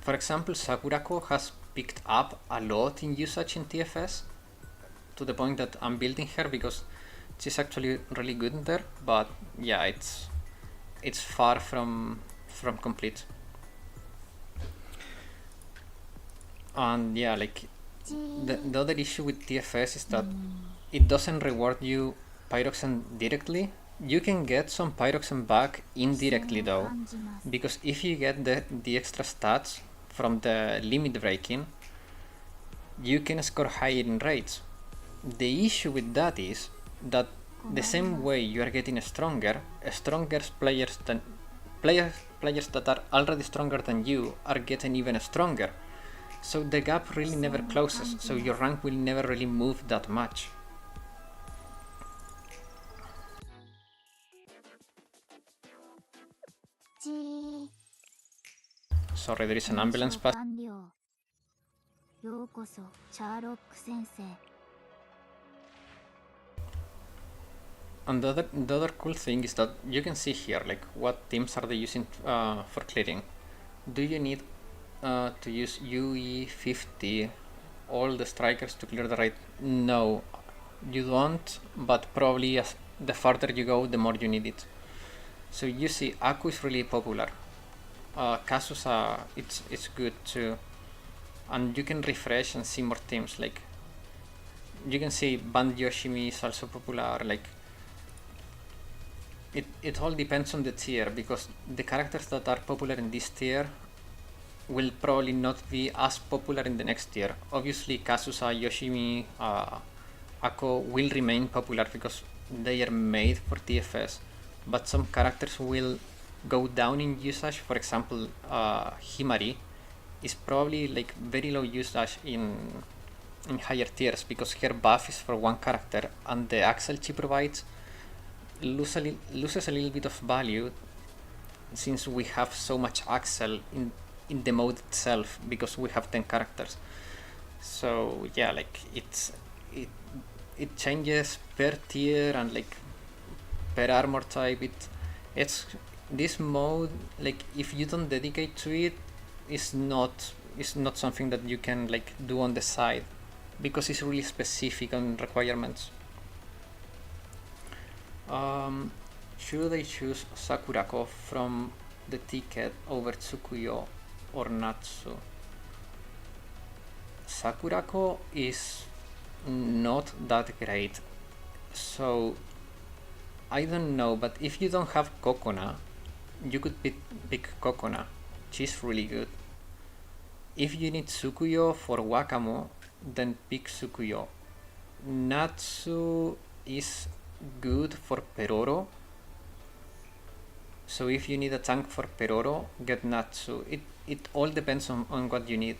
For example, Sakurako has picked up a lot in usage in TFS, to the point that I'm building her because she's actually really good in there. But yeah, it's far from complete. And yeah, like the other issue with TFS is that it doesn't reward you Pyroxene directly. You can get some Pyroxene back indirectly though, because if you get the extra stats from the limit breaking, you can score higher in raids. The issue with that is that the same way you are getting stronger players that are already stronger than you are getting even stronger. So the gap really never closes, so your rank will never really move that much. Sorry, there is an ambulance pass. ようこそ、シャーロック先生。 And the other cool thing is that you can see here, like, what teams are they using for clearing. Do you need to use UE50, all the strikers to clear the raid? No, you don't, but probably as the farther you go, the more you need it. So you see, Aku is really popular. Kasusa, it's good too. And you can refresh and see more teams, like, you can see Band Yoshimi is also popular, like, it all depends on the tier, because the characters that are popular in this tier will probably not be as popular in the next tier. Obviously, Kasusa, Yoshimi, Ako will remain popular because they are made for TFS, but some characters will go down in usage. For example, Himari is probably like very low usage in higher tiers because her buff is for one character, and the Axel she provides loses a little bit of value since we have so much Axel in the mode itself because we have 10 characters. So yeah, like it changes per tier and like per armor type. It's this mode, like if you don't dedicate to it, is not something that you can like do on the side because it's really specific on requirements. Should I choose Sakurako from the ticket over Tsukuyo or Natsu? Sakurako is not that great, so I don't know, but if you don't have Kokona, you could pick Kokona. She's really good. If you need Tsukuyo for Wakamo, then pick Tsukuyo. Natsu is good for Peroro, so if you need a tank for Peroro, get Natsu. It all depends on what you need.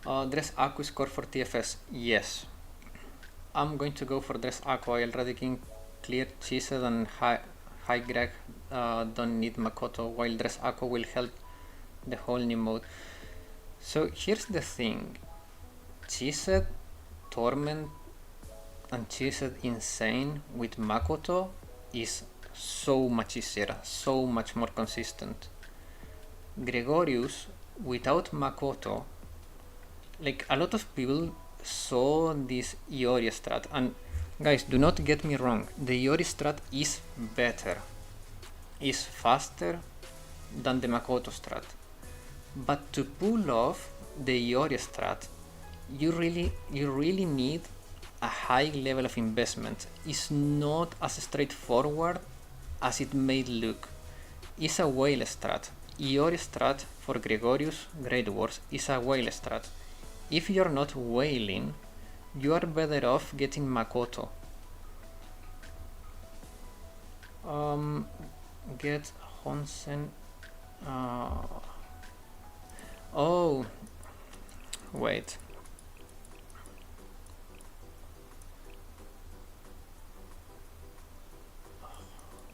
Dress Aku score for TFS? Yes. I'm going to go for Dress Aku. I already can clear Chised and High Greg don't need Makoto, while Dress Aku will help the whole new mode. So here's the thing. Chised, Torment, and Chised Insane with Makoto is so much easier, so much more consistent. Gregorius without Makoto, like a lot of people saw this Iori strat, and guys, do not get me wrong, the Iori strat is better, is faster than the Makoto strat, but to pull off the Iori strat, you really need a high level of investment. It's not as straightforward as it may look. It's a whale strat. Iori strat for Gregorius Great Wars is a whale strat. If you're not whaling, you are better off getting Makoto. Get Honsen. Oh, wait.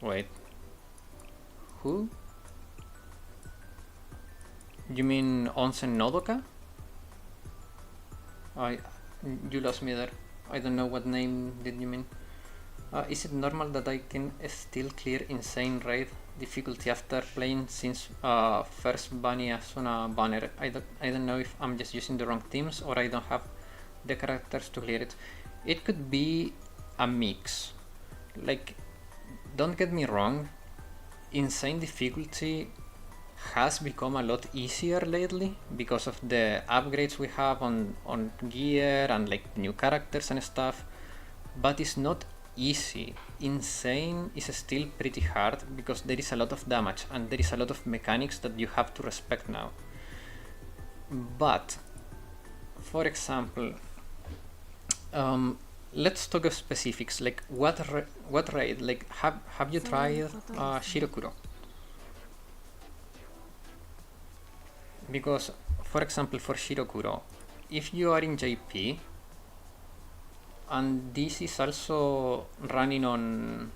Wait. Who? You mean Onsen Nodoka? You lost me there. I don't know what name did you mean. Is it normal that I can still clear Insane Raid difficulty after playing since first bunny Asuna banner? I don't know if I'm just using the wrong teams or I don't have the characters to clear it. It could be a mix. Like, don't get me wrong, Insane difficulty has become a lot easier lately because of the upgrades we have on gear and like new characters and stuff, but it's not easy. Insane is still pretty hard because there is a lot of damage and there is a lot of mechanics that you have to respect now. But for example, let's talk of specifics, like what raid, like have you tried Shirokuro? Because, for example, for Shirokuro, if you are in JP, and this is also running on...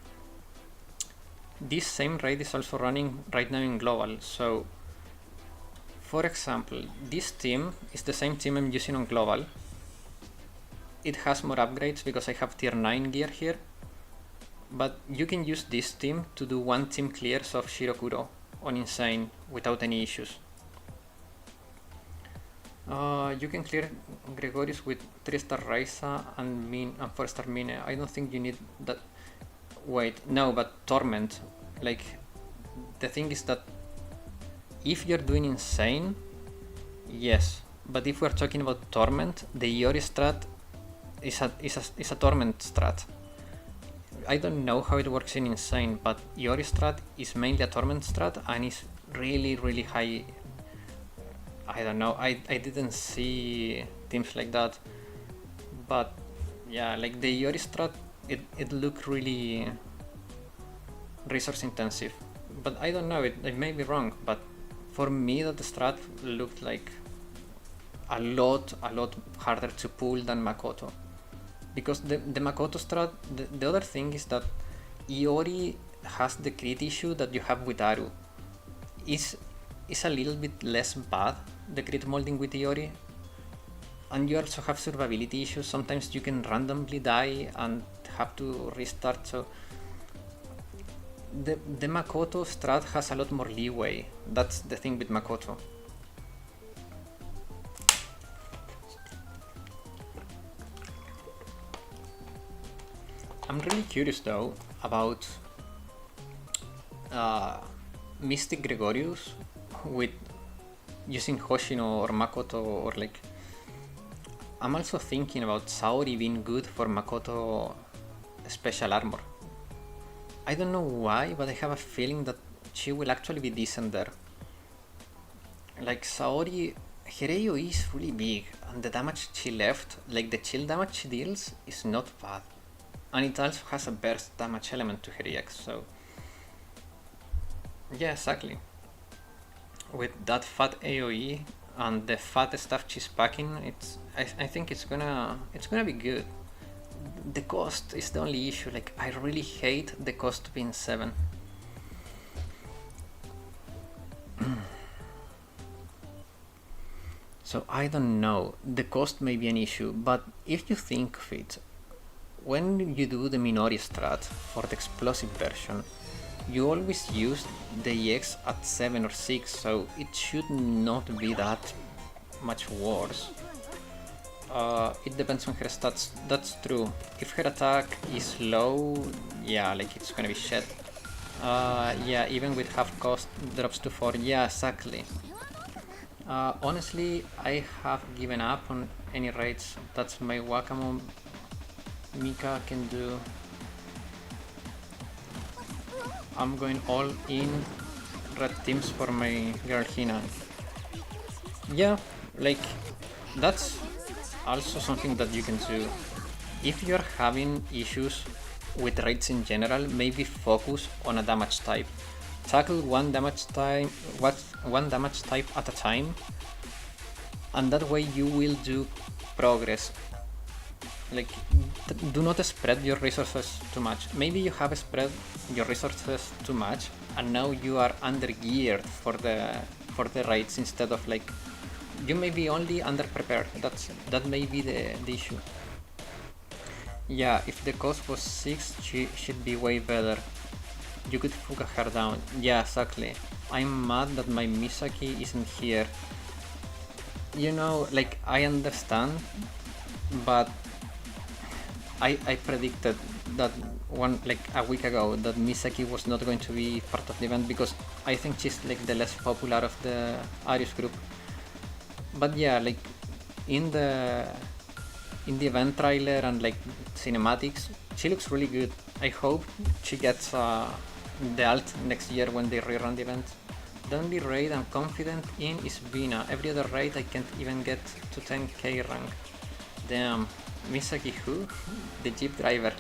This same raid is also running right now in global, so For example, this team is the same team I'm using on global. It has more upgrades because I have tier 9 gear here. But you can use this team to do one team clears of Shirokuro on Insane without any issues. You can clear Gregorius with 3-star Raisa and 4-star Mine. I don't think you need that. Wait, no, but Torment. Like, the thing is that if you're doing Insane, yes. But if we're talking about Torment, the Iori strat is a Torment strat. I don't know how it works in Insane, but Iori strat is mainly a Torment strat and is really high. I don't know, I didn't see teams like that. But yeah, like the Iori strat, it looked really resource intensive. But I don't know, it may be wrong, but for me that the strat looked like a lot harder to pull than Makoto. Because the Makoto strat, the other thing is that Iori has the crit issue that you have with Aru. Is a little bit less bad, the crit molding with Iori. And you also have survivability issues. Sometimes you can randomly die and have to restart, so the Makoto strat has a lot more leeway. That's the thing with Makoto. I'm really curious though about Mystic Gregorius with using Hoshino or Makoto, or like I'm also thinking about Saori being good for Makoto special armor. I don't know why, but I have a feeling that she will actually be decent there. Like Saori, her AoE is really big, and the damage she left, like the chill damage she deals, is not bad. And it also has a burst damage element to her EX, so yeah, exactly. With that fat AoE and the fat stuff she's packing, I think it's gonna be good. The cost is the only issue. Like, I really hate the cost being 7. So I don't know, the cost may be an issue, but if you think of it, when you do the Minori strat for the explosive version, you always use the EX at 7 or 6, so it should not be that much worse. It depends on her stats, that's true. If her attack is low, yeah, like it's gonna be shit. Yeah, even with half cost drops to 4, yeah, exactly. Honestly, I have given up on any raids. That's my Wakamo. Mika can do. I'm going all in red teams for my girl Hina. Yeah, like that's also something that you can do. If you're having issues with raids in general, maybe focus on a damage type. Tackle one damage type at a time, and that way you will do progress. Like, do not spread your resources too much. Maybe you have spread your resources too much, and now you are under geared for the raids instead of like you may be only under prepared. That may be the issue. Yeah, if the cost was 6, she should be way better. You could fuga her down. Yeah, exactly. I'm mad that my Misaki isn't here. You know, like, I understand, but I predicted that a week ago that Misaki was not going to be part of the event because I think she's like the less popular of the Arias group. But yeah, like in the event trailer and like cinematics, she looks really good. I hope she gets the alt next year when they rerun the event. The only raid I'm confident in is Vina. Every other raid I can't even get to 10k rank. Damn. Misaki who? The Jeep driver.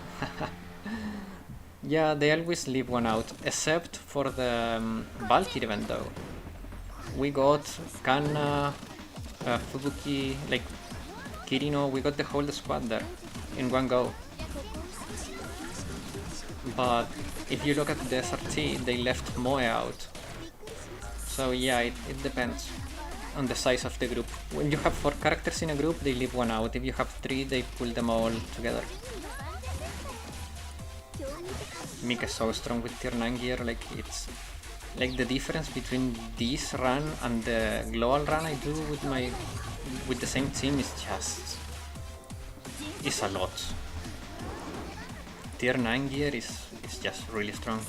Yeah, they always leave one out, except for the Valkyrie event though. We got Kanna, Fubuki, like Kirino, we got the whole squad there in one go. But if you look at the SRT, they left Moe out. So yeah, it depends. on the size of the group. When you have 4 characters in a group, they leave one out. If you have 3, they pull them all together. Mika is so strong with tier 9 gear, like it's like the difference between this run and the global run I do with the same team is a lot. Tier 9 gear is just really strong.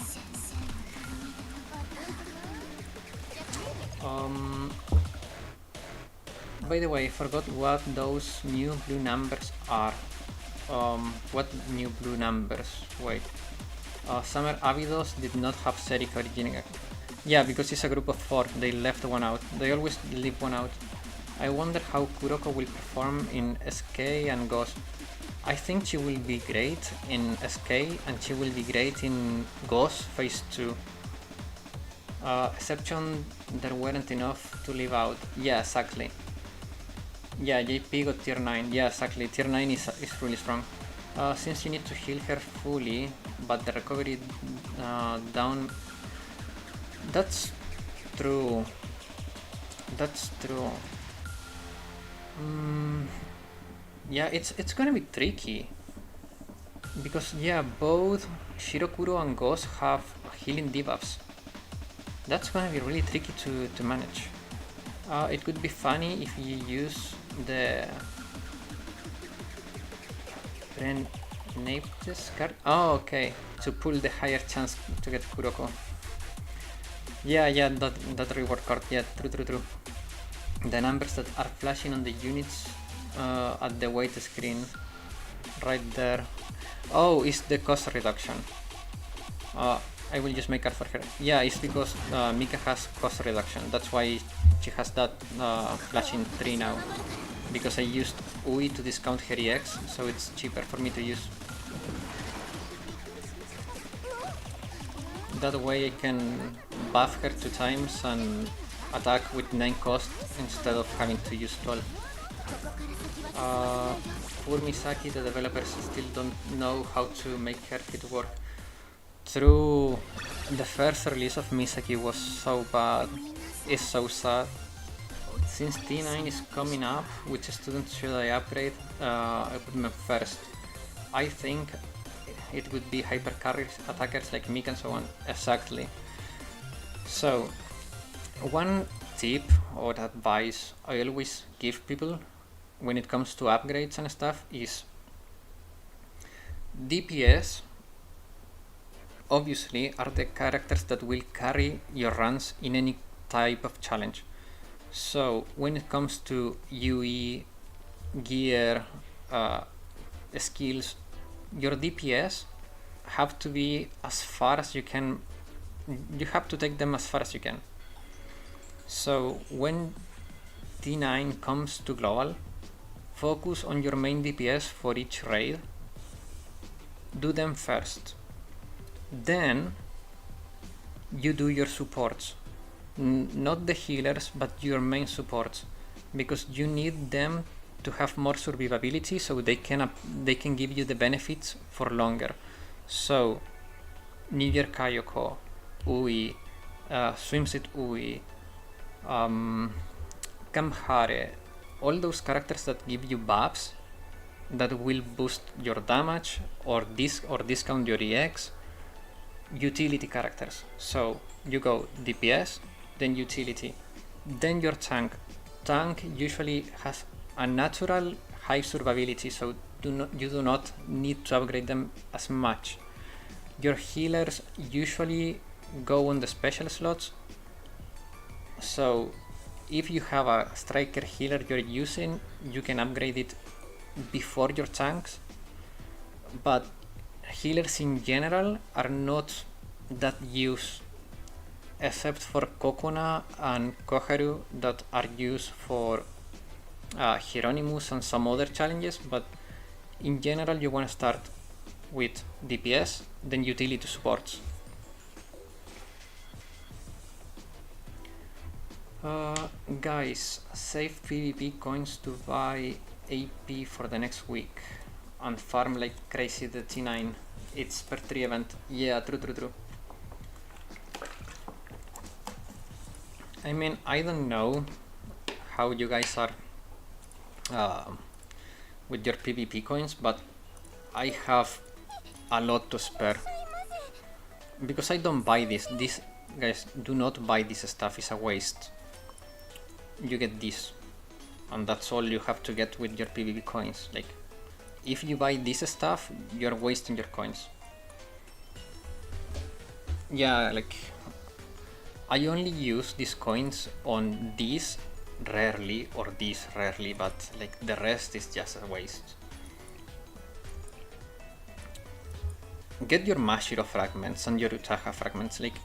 By the way, I forgot what those new blue numbers are. What new blue numbers? Wait. Summer Abydos did not have Serik originating. Yeah, because it's a group of 4, they left one out. They always leave one out. I wonder how Kuroko will perform in SK and Ghost. I think she will be great in SK and she will be great in Ghost Phase 2. Exception, there weren't enough to leave out. Yeah, exactly. Yeah, JP got tier 9. Yeah, exactly. Tier 9 is really strong. Since you need to heal her fully, but the recovery down... That's true. That's true. Yeah, it's gonna be tricky. Because, yeah, both Shirokuro and Ghost have healing debuffs. That's gonna be really tricky to manage. It could be funny if you use the Renape's card. Oh, okay, to pull the higher chance to get Kuroko. Yeah, that reward card. Yeah, true. The numbers that are flashing on the units at the weight screen, right there. Oh, it's the cost reduction. I will just make card for her. Yeah, it's because Mika has cost reduction. That's why she has that flashing 3 now. Because I used UI to discount her EX, so it's cheaper for me to use. That way I can buff her 2 times and attack with 9 cost instead of having to use 12. Poor Misaki, the developers still don't know how to make her kit work. True, the first release of Misaki was so bad, it's so sad. Since T9 is coming up, which students should I upgrade? I put them first. I think it would be hyper carriers, attackers like Mika and so on. Exactly. So, one tip or advice I always give people when it comes to upgrades and stuff is DPS obviously are the characters that will carry your runs in any type of challenge. So when it comes to UE, gear, skills, your DPS have to be as far as you can. You have to take them as far as you can. So when T9 comes to global, focus on your main DPS for each raid. Do them first. Then you do your supports. Not the healers, but your main supports, because you need them to have more survivability, so they can give you the benefits for longer. So New Year Kayoko, Ui, Swimsuit Ui, Kamhare, all those characters that give you buffs that will boost your damage or discount your EX. Utility characters. So you go DPS, then utility, then your tank. Tank usually has a natural high survivability, so you do not need to upgrade them as much. Your healers usually go on the special slots, so if you have a striker healer you're using, you can upgrade it before your tanks, but healers in general are not that used, except for Kokona and Koharu that are used for Hieronymus and some other challenges, but in general you want to start with DPS, then utility supports. Guys, save PvP coins to buy AP for the next week and farm like crazy the T9. It's per 3 event. Yeah, true. I mean, I don't know how you guys are with your PvP coins, but I have a lot to spare. Because I don't buy this. This, guys, do not buy this stuff, it's a waste. You get this. And that's all you have to get with your PvP coins. Like, if you buy this stuff, you're wasting your coins. Yeah, like, I only use these coins on these rarely or these rarely, but like the rest is just a waste. Get your Mashiro fragments and your Utaha fragments. Like,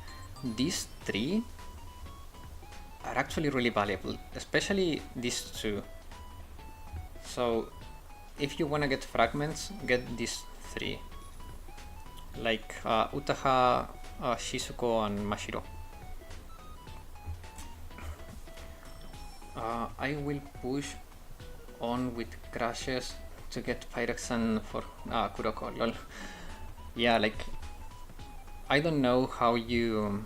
these three are actually really valuable, especially these two. So if you wanna get fragments, get these three, like Utaha, Shizuko, and Mashiro. I will push on with crashes to get Pyroxan for Kuroko, lol. Yeah, like, I don't know how you,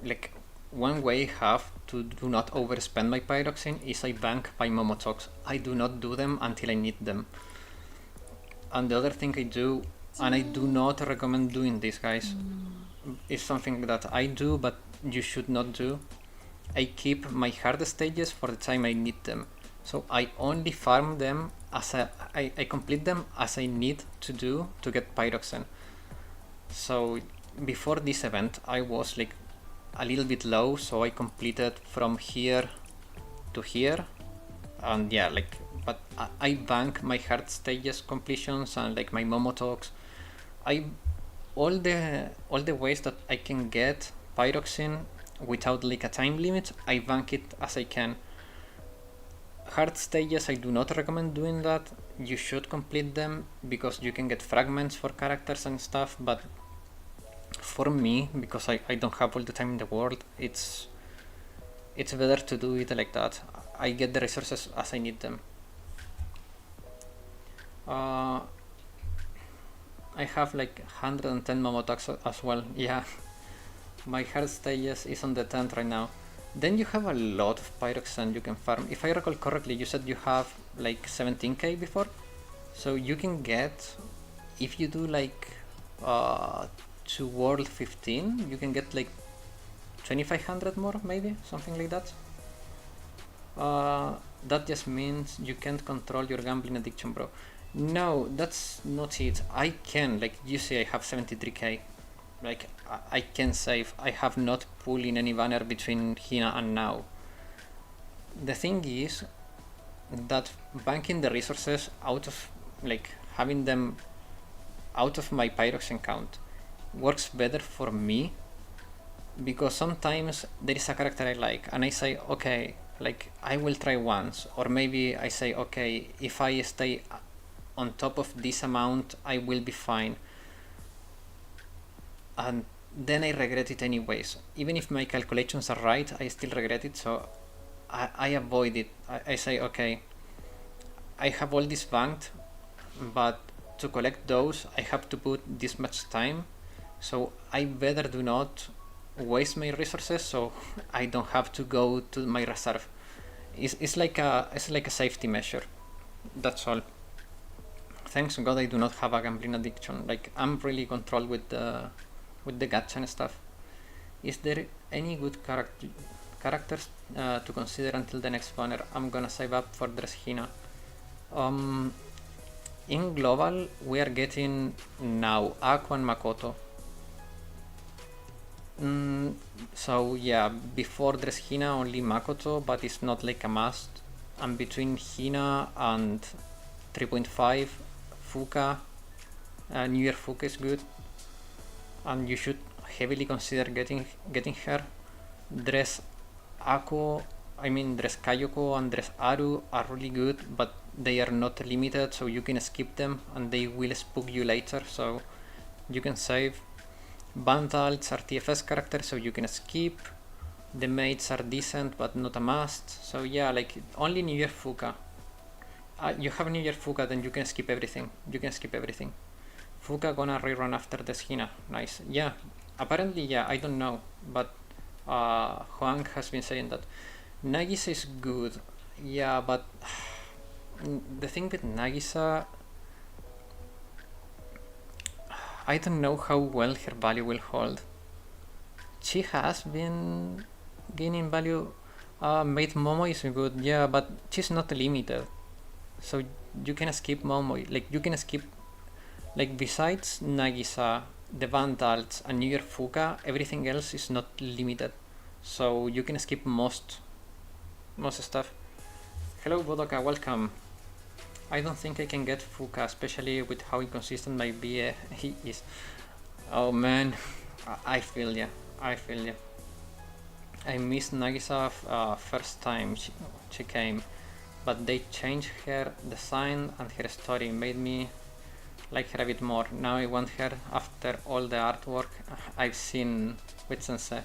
like, one way I have to do not overspend my pyroxene is I bank my Momotogs. I do not do them until I need them. And the other thing I do, and I do not recommend doing this, guys, is something that I do but you should not do. I keep my hard stages for the time I need them. So I only farm them as I complete them as I need to do to get pyroxene. So before this event I was like a little bit low, so I completed from here to here, and yeah, like, but I bank my hard stages completions and like my Momotogs. All the ways that I can get pyroxene without like a time limit, I bank it as I can. Hard stages, I do not recommend doing that. You should complete them because you can get fragments for characters and stuff, but for me, because I don't have all the time in the world, it's better to do it like that. I get the resources as I need them. I have like 110 Momotogs as well, yeah. My hard stages is on the 10th right now. Then you have a lot of pyroxene you can farm. If I recall correctly, you said you have like 17k before? So you can get, if you do like to world 15, you can get like 2500 more, maybe, something like that. That just means you can't control your gambling addiction, bro. No, that's not it. I can, like, you see I have 73k. Like, I can save. I have not pulled in any banner between Hina and now. The thing is that banking the resources out of, like, having them out of my pyroxene count works better for me, because sometimes there is a character I like and I say, okay, like, I will try once, or maybe I say, okay, if I stay on top of this amount I will be fine, and then I regret it anyways. Even if my calculations are right, I still regret it, so I avoid it. I say, okay, I have all this banked, but to collect those I have to put this much time, so I better do not waste my resources so I don't have to go to my reserve. It's like a safety measure, that's all. Thanks God I do not have a gambling addiction. Like, I'm really controlled with the gacha and stuff. Is there any good characters to consider until the next banner? I'm gonna save up for Dress Hina. In global we are getting now Aku and Makoto. So yeah, before Dress Hina only Makoto, but it's not like a must. And between Hina and 3.5 Fuka, New Year Fuka is good, and you should heavily consider getting her. Dress Ako, I mean Dress Kayoko and Dress Aru are really good, but they are not limited, so you can skip them and they will spook you later, so you can save. Vandals are TFS characters, so you can skip. The mates are decent but not a must, so yeah, like, only New Year Fuka. You have New Year Fuka, then you can skip everything. Fuka gonna rerun after the Hina. Nice. Yeah, apparently, yeah, I don't know, but Huang has been saying that Nagisa is good. Yeah, but the thing with Nagisa, I don't know how well her value will hold. She has been gaining value. Made Momo is good, yeah, but she's not limited. So you can skip Momo. Like, you can skip, like, besides Nagisa, the Vandals, and New Year Fuka, everything else is not limited. So you can skip most stuff. Hello Bodoka, welcome. I don't think I can get Fuka, especially with how inconsistent my BA he is. Oh man, I feel ya. I feel ya. I missed Nagisa first time she came, but they changed her design and her story, made me like her a bit more. Now I want her after all the artwork I've seen with Sensei.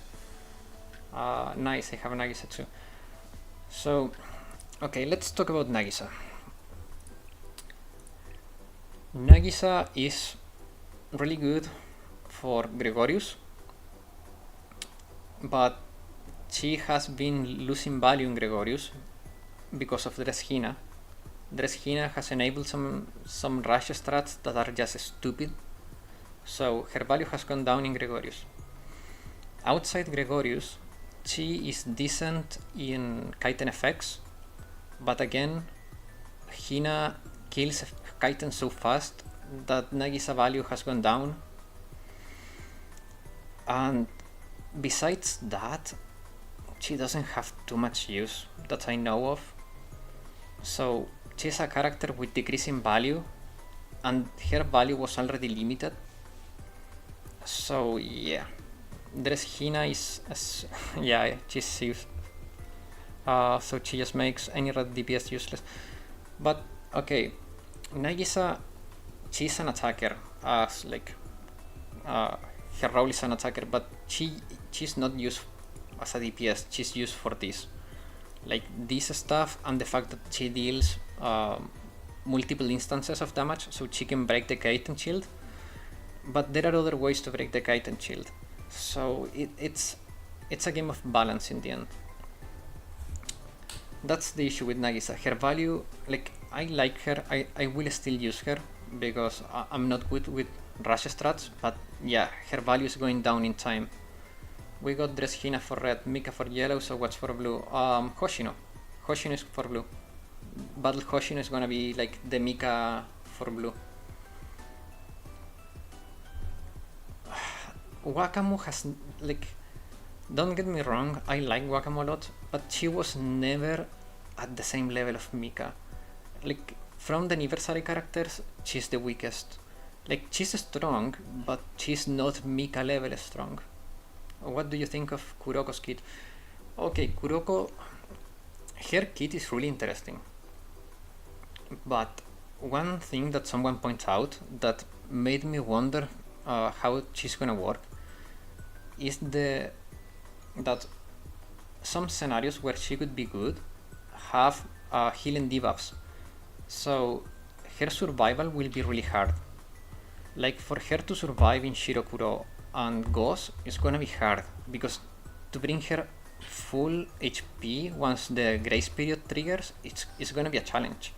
Nice, I have Nagisa too. So, okay, let's talk about Nagisa. Nagisa is really good for Gregorius, but she has been losing value in Gregorius because of Dresgina. Dresgina has enabled some rush strats that are just stupid, so her value has gone down in Gregorius. Outside Gregorius, she is decent in Kaiten effects, but again, Hina kills Kaiten so fast that Nagisa value has gone down. And besides that, she doesn't have too much use that I know of. So she's a character with decreasing value, and her value was already limited. So yeah, Dresgina is yeah, she's safe. So she just makes any red DPS useless. But okay, Nagisa, she's an attacker, as like her role is an attacker, but she's not used as a DPS. She's used for this, like this stuff, and the fact that she deals multiple instances of damage, so she can break the Kaiten shield. But there are other ways to break the Kaiten shield, so it's a game of balance in the end. That's the issue with Nagisa. Her value, like, I like her, I will still use her because I'm not good with rush strats, but yeah, her value is going down in time. We got Dresgina for red, Mika for yellow, so what's for blue? Hoshino. Hoshino is for blue. Battle Hoshino is gonna be like the Mika for blue. Wakamu has, like, don't get me wrong, I like Wakamu a lot, but she was never at the same level of Mika. Like, from the anniversary characters, she's the weakest. Like, she's strong, but she's not Mika level strong. What do you think of Kuroko's kit? Okay, Kuroko, her kit is really interesting. But one thing that someone points out that made me wonder how she's gonna work is that some scenarios where she could be good have healing debuffs. So her survival will be really hard. Like, for her to survive in Shirokuro and Ghost is gonna be hard, because to bring her full HP once the grace period triggers, it's gonna be a challenge.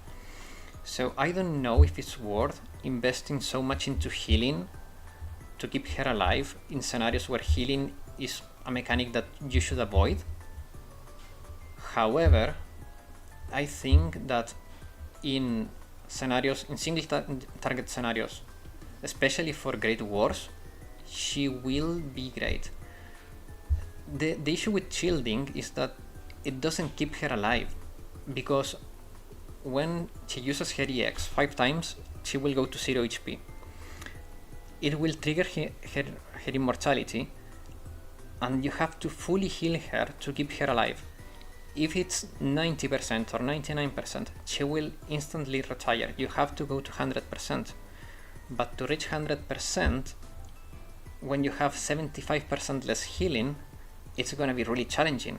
So I don't know if it's worth investing so much into healing to keep her alive in scenarios where healing is a mechanic that you should avoid. However, I think that in scenarios, in single target scenarios, especially for Great Wars, she will be great. The issue with shielding is that it doesn't keep her alive, because when she uses her EX 5 times, she will go to 0 HP. It will trigger her immortality, and you have to fully heal her to keep her alive. If it's 90% or 99%, she will instantly retire. You have to go to 100%. But to reach 100%, when you have 75% less healing, it's gonna be really challenging.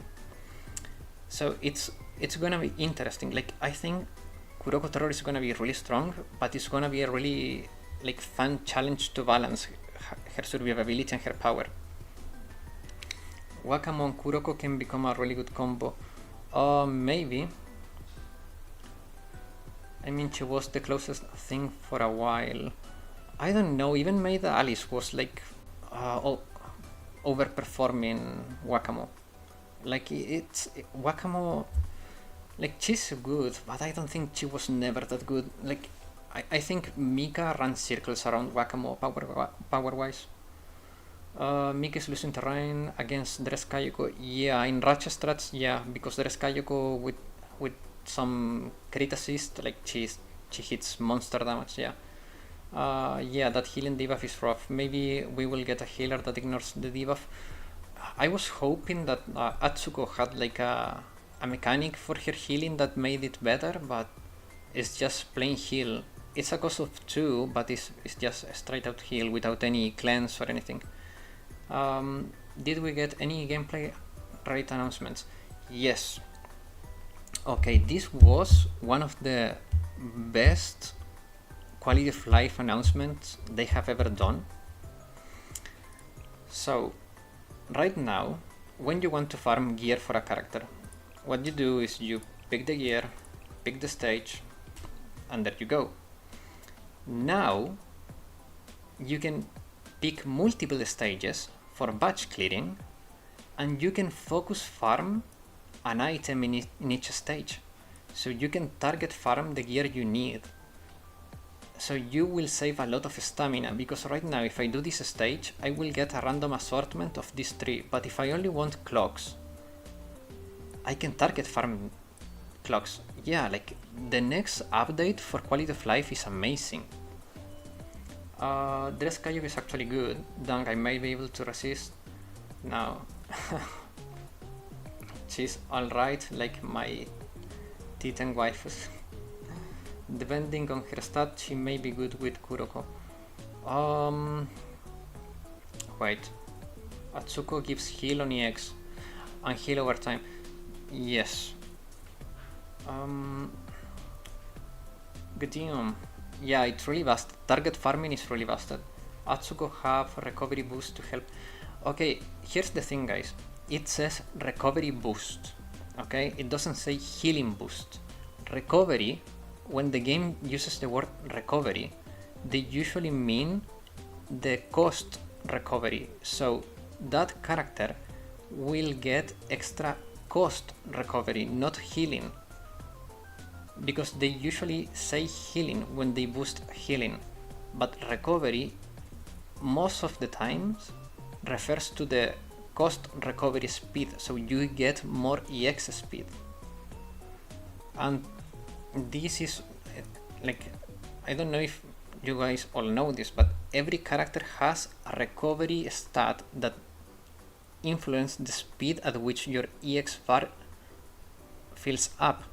So it's gonna be interesting. Like, I think Kuroko Terror is gonna be really strong, but it's gonna be a really, like, fun challenge to balance her survivability and her power. Wakamu and Kuroko can become a really good combo. Maybe, I mean, she was the closest thing for a while. I don't know, even Maida Alice was like overperforming Wakamo. Like Wakamo, like she's good, but I don't think she was never that good. Like I think Mika ran circles around Wakamo power wise. Mika is losing terrain against Dress Kayoko. Yeah, in Ratchet strats, yeah, because Dress Kayoko with some crit assist, like she hits monster damage. Yeah. Yeah, that healing debuff is rough. Maybe we will get a healer that ignores the debuff. I was hoping that Atsuko had like a mechanic for her healing that made it better, but it's just plain heal. It's a cost of 2, but it's just a straight out heal without any cleanse or anything. Did we get any gameplay rate announcements? Yes. Okay, this was one of the best quality of life announcements they have ever done. So, right now, when you want to farm gear for a character, what you do is you pick the gear, pick the stage, and there you go. Now, you can pick multiple stages for batch clearing, and you can focus farm an item in each stage. So you can target farm the gear you need. So you will save a lot of stamina, because right now if I do this stage, I will get a random assortment of these 3, but if I only want clocks, I can target farm clocks. Yeah, like the next update for quality of life is amazing. Dress Kayuk is actually good. Dunk, I might be able to resist. Now, she's alright, like my Titan waifus. Depending on her stat, she may be good with Kuroko. Wait. Atsuko gives heal on EX and heal over time. Yes. Good damn. Yeah, it's really busted. Target farming is really busted. Atsuko have recovery boost to help. Okay, here's the thing, guys. It says recovery boost. Okay, it doesn't say healing boost. Recovery, when the game uses the word recovery, they usually mean the cost recovery. So that character will get extra cost recovery, not healing. Because they usually say healing when they boost healing, but recovery most of the times refers to the cost recovery speed, so you get more EX speed. And this is like, I don't know if you guys all know this, but every character has a recovery stat that influences the speed at which your EX bar fills up.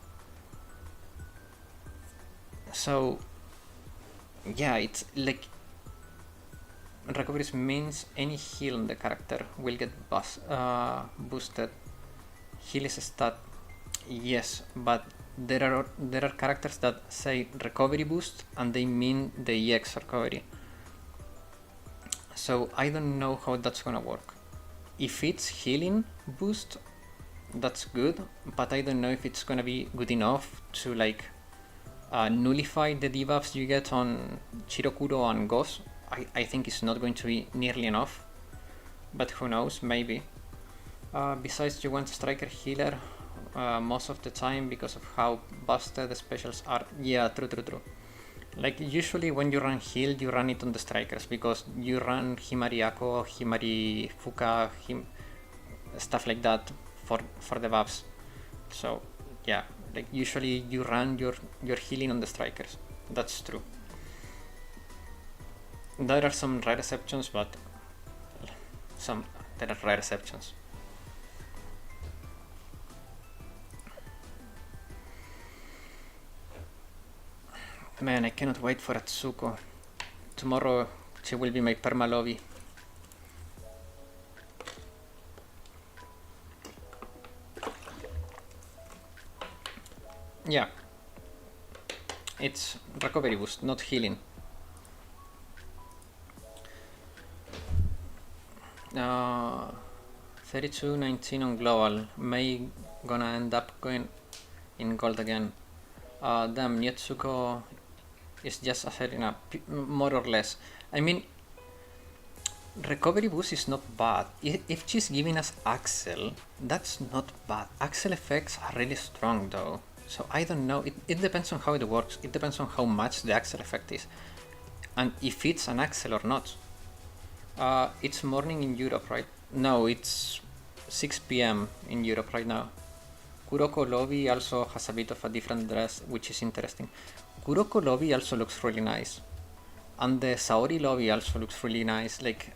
So yeah, it's like recovery means any heal on the character will get boosted. Heal is a stat, yes, but there are characters that say recovery boost and they mean the EX recovery. So I don't know how that's gonna work. If it's healing boost, that's good, but I don't know if it's gonna be good enough to like nullify the debuffs you get on Chirokuro and Ghost. I think it's not going to be nearly enough, but who knows, maybe. Besides, you want striker healer most of the time because of how busted the specials are. Yeah, true. Like usually when you run heal, you run it on the strikers because you run Himari Ako, Himari Fuka, stuff like that for the buffs. So yeah, like usually you run your healing on the strikers. That's true. There are some rare exceptions, but there are rare exceptions. Man, I cannot wait for Atsuko. Tomorrow she will be my perma lobby. Yeah. It's recovery boost, not healing. 32-19 on global. May gonna end up going in gold again. Damn, Nyetsuko is just a Serena, more or less. I mean, recovery boost is not bad. If she's giving us Axel, that's not bad. Axel effects are really strong though. So I don't know, it depends on how it works. It depends on how much the Axel effect is. And if it's an Axel or not. It's morning in Europe, right? No, it's 6 p.m. in Europe right now. Kuroko lobby also has a bit of a different dress, which is interesting. Kuroko lobby also looks really nice. And the Saori lobby also looks really nice. Like,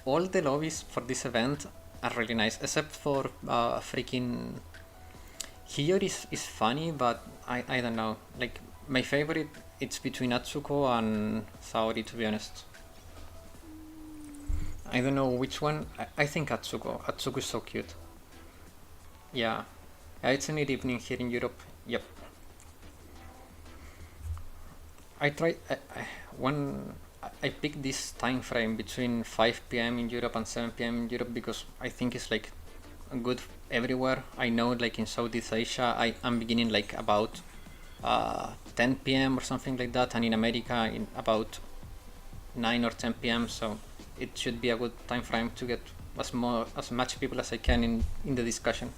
all the lobbies for this event are really nice, except for freaking Hiyori is funny, but I don't know. Like, my favorite, it's between Atsuko and Saori, to be honest. I don't know which one. I think Atsuko. Atsuko is so cute. Yeah. It's a mid-evening here in Europe. Yep. I tried when I picked this time frame between 5 p.m. in Europe and 7 p.m. in Europe because I think it's like good everywhere. I know like in Southeast Asia I'm beginning like about 10 p.m. or something like that, and in America in about 9 or 10 p.m. So it should be a good time frame to get as much people as I can in the discussion.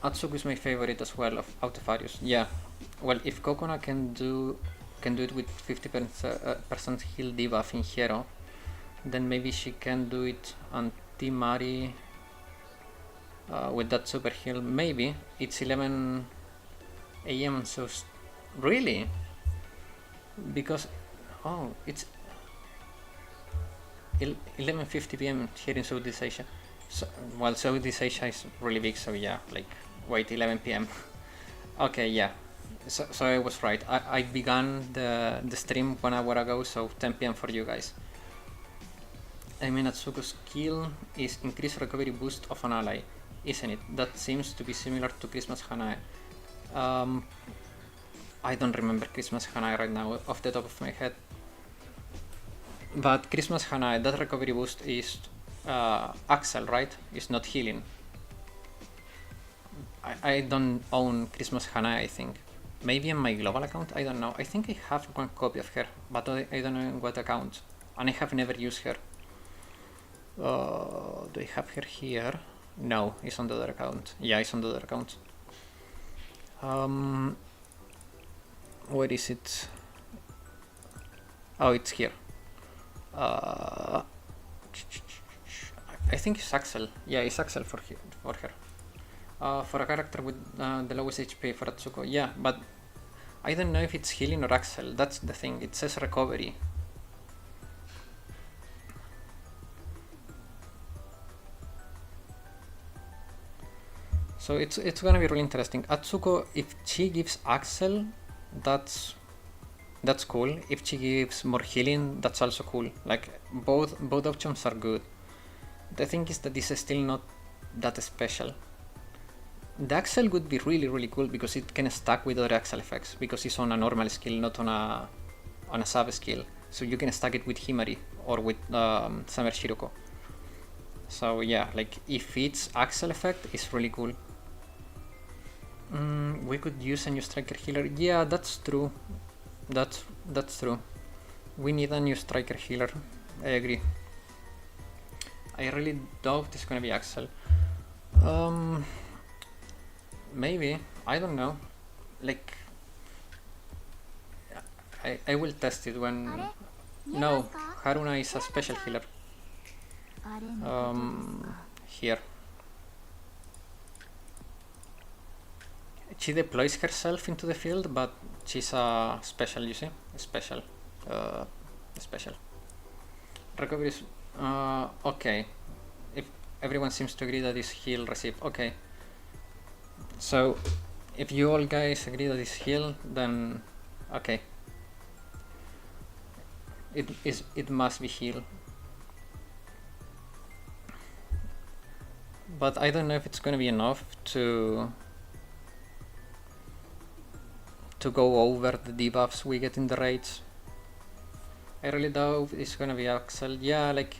Atsuko is my favorite as well out of Arias. Yeah. Well, if Kokona can do it with 50% heal debuff in Hero, then maybe she can do it on Timari with that super heal. Maybe it's 11 a.m. so really, because it's 11:50 p.m. here in Southeast Asia. So, well, Southeast Asia is really big, so yeah, like wait, 11 p.m. Okay, yeah. So I was right. I began the stream 1 hour ago, so 10 p.m. for you guys. I mean, Atsuko's skill is increased recovery boost of an ally, isn't it? That seems to be similar to Christmas Hanae. I don't remember Christmas Hanae right now off the top of my head. But Christmas Hanae, that recovery boost is Axel, right? It's not healing. I don't own Christmas Hanae, I think. Maybe on my global account, I don't know. I think I have one copy of her, but I don't know in what account. And I have never used her. Do I have her here? No, it's on the other account. Yeah, it's on the other account. Where is it? Oh, it's here. I think it's Axel. Yeah, it's Axel for her. For a character with the lowest HP for Atsuko. Yeah, but I don't know if it's healing or Axel. That's the thing. It says recovery. So it's gonna be really interesting. Atsuko, if she gives Axel, that's cool. If she gives more healing, that's also cool. Like both options are good. The thing is that this is still not that special. The Axel would be really cool because it can stack with other Axel effects because it's on a normal skill, not on a sub skill. So you can stack it with Himari or with Summer Shiroko. So yeah, like if it's Axel effect, it's really cool. We could use a new striker healer. Yeah, that's true. That's true. We need a new striker healer. I agree. I really doubt it's gonna be Axel. Maybe, I don't know. Like, I will test it when. No, Haruna is a special healer. Here. She deploys herself into the field, but she's a special, you see? Special. Recovery is. Okay. If everyone seems to agree that is heal receive. Okay. So, if you all guys agree that it's heal, then okay. It must be heal. But I don't know if it's gonna be enough to go over the debuffs we get in the raids. I really doubt it's gonna be Axel. Yeah, like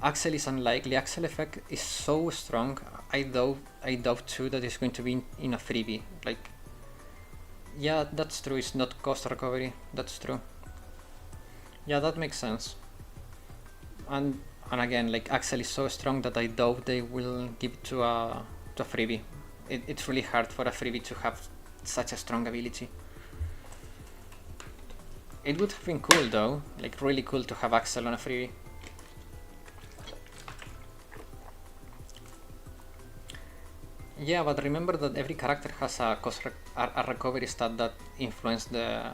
Axel is unlikely. Axel effect is so strong. I doubt too that it's going to be in a freebie. Like, yeah, that's true. It's not cost recovery. That's true. Yeah, that makes sense. And again, like, Axel is so strong that I doubt they will give it to a freebie. It's really hard for a freebie to have such a strong ability. It would have been cool though, like really cool to have Axel on a freebie. Yeah, but remember that every character has a a recovery stat that influence the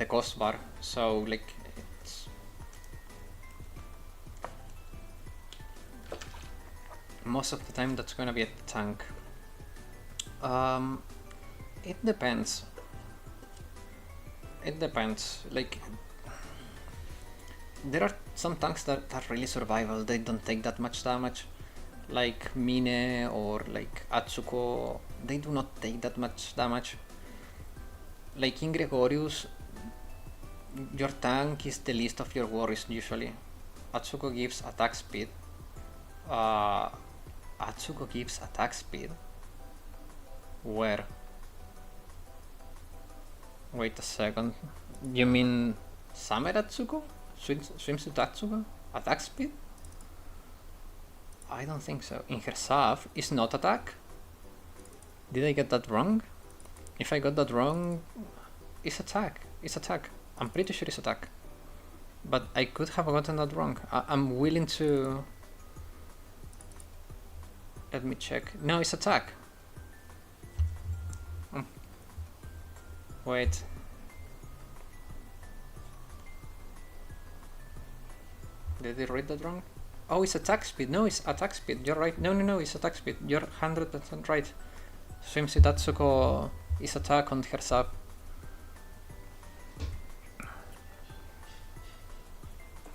cost bar. So like, it's most of the time that's gonna be a tank. It depends. It depends. Like, there are some tanks that are really survival. They don't take that much damage. Like Mine or like Atsuko, they do not take that much damage. Like in Gregorius, your tank is the least of your worries usually. Atsuko gives attack speed. Atsuko gives attack speed. Where? Wait a second. You mean Summer Atsuko? Swimsuit Atsuko? Attack speed? I don't think so. In her sub is not attack? Did I get that wrong? If I got that wrong, it's attack. It's attack. I'm pretty sure it's attack. But I could have gotten that wrong. I'm willing to... Let me check. No, it's attack. Wait. Did I read that wrong? Oh, it's attack speed. No, it's attack speed. You're right. No, it's attack speed. You're 100% right. Swimsuit Atsuko is attack on her sub.